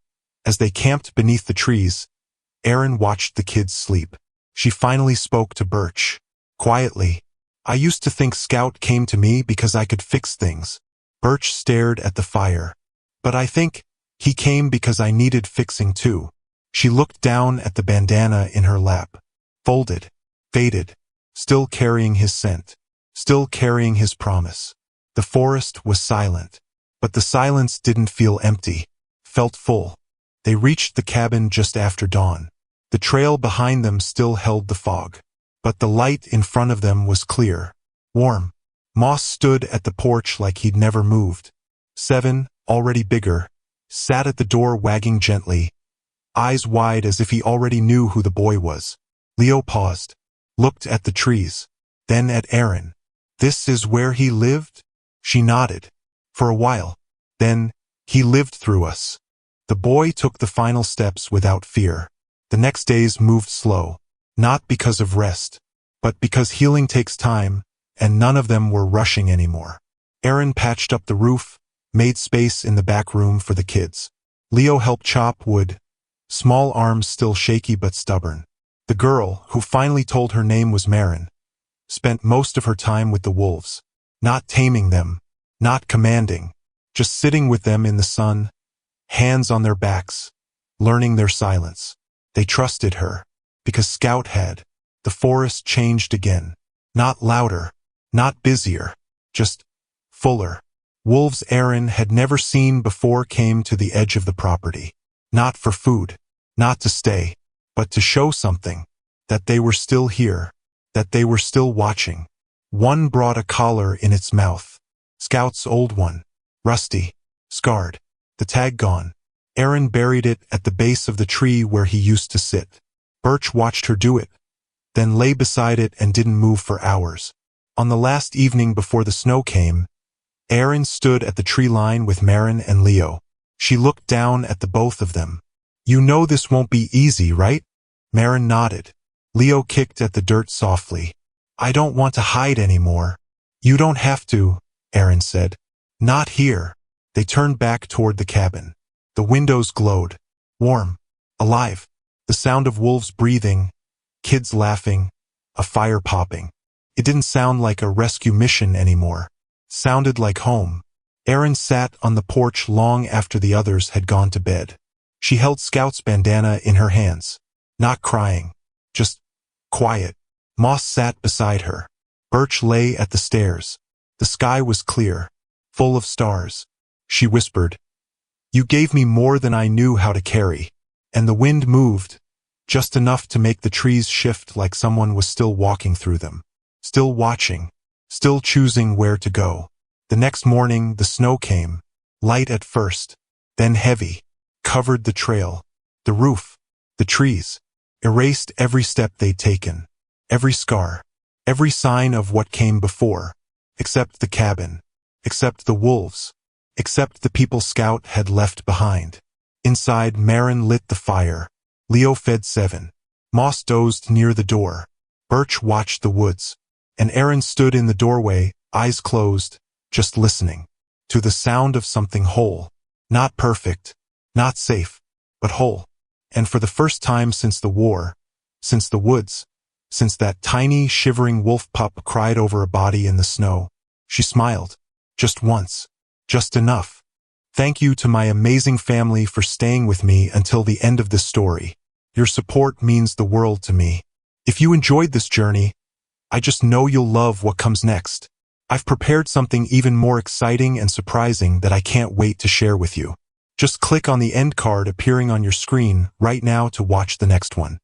as they camped beneath the trees, Erin watched the kids sleep. She finally spoke to Birch. Quietly. "I used to think Scout came to me because I could fix things." Birch stared at the fire. "But I think he came because I needed fixing too." She looked down at the bandana in her lap. Folded. Faded. Still carrying his scent. Still carrying his promise. The forest was silent. But the silence didn't feel empty. Felt full. They reached the cabin just after dawn. The trail behind them still held the fog. But the light in front of them was clear. Warm. Moss stood at the porch like he'd never moved. 7, already bigger, sat at the door wagging gently, eyes wide as if he already knew who the boy was. Leo paused, looked at the trees, then at Erin. "This is where he lived?" She nodded. "For a while. Then, he lived through us." The boy took the final steps without fear. The next days moved slow, not because of rest, but because healing takes time, and none of them were rushing anymore. Erin patched up the roof, made space in the back room for the kids. Leo helped chop wood, small arms still shaky but stubborn. The girl, who finally told her name was Marin, spent most of her time with the wolves, not taming them, not commanding, just sitting with them in the sun, hands on their backs, learning their silence. They trusted her, because Scout had. The forest changed again. Not louder, not busier, just fuller. Wolves Erin had never seen before came to the edge of the property. Not for food, not to stay, but to show something, that they were still here, that they were still watching. One brought a collar in its mouth. Scout's old one, rusty, scarred, the tag gone. Erin buried it at the base of the tree where he used to sit. Birch watched her do it, then lay beside it and didn't move for hours. On the last evening before the snow came, Erin stood at the tree line with Marin and Leo. She looked down at the both of them. "You know this won't be easy, right?" Marin nodded. Leo kicked at the dirt softly. "I don't want to hide anymore." "You don't have to," Erin said. "Not here." They turned back toward the cabin. The windows glowed. Warm. Alive. The sound of wolves breathing, kids laughing, a fire popping. It didn't sound like a rescue mission anymore. It sounded like home. Erin sat on the porch long after the others had gone to bed. She held Scout's bandana in her hands. Not crying. Just quiet. Moss sat beside her. Birch lay at the stairs. The sky was clear, full of stars. She whispered, "You gave me more than I knew how to carry." And the wind moved, just enough to make the trees shift like someone was still walking through them. Still watching, still choosing where to go. The next morning the snow came, light at first, then heavy, covered the trail, the roof, the trees, erased every step they'd taken, every scar, every sign of what came before, except the cabin, except the wolves, except the people Scout had left behind. Inside, Marin lit the fire. Leo fed Seven. Moss dozed near the door. Birch watched the woods. And Erin stood in the doorway, eyes closed, just listening. To the sound of something whole. Not perfect, not safe, but whole. And for the first time since the war, since the woods, since that tiny, shivering wolf pup cried over a body in the snow, she smiled. Just once. Just enough. Thank you to my amazing family for staying with me until the end of this story. Your support means the world to me. If you enjoyed this journey, I just know you'll love what comes next. I've prepared something even more exciting and surprising that I can't wait to share with you. Just click on the end card appearing on your screen right now to watch the next one.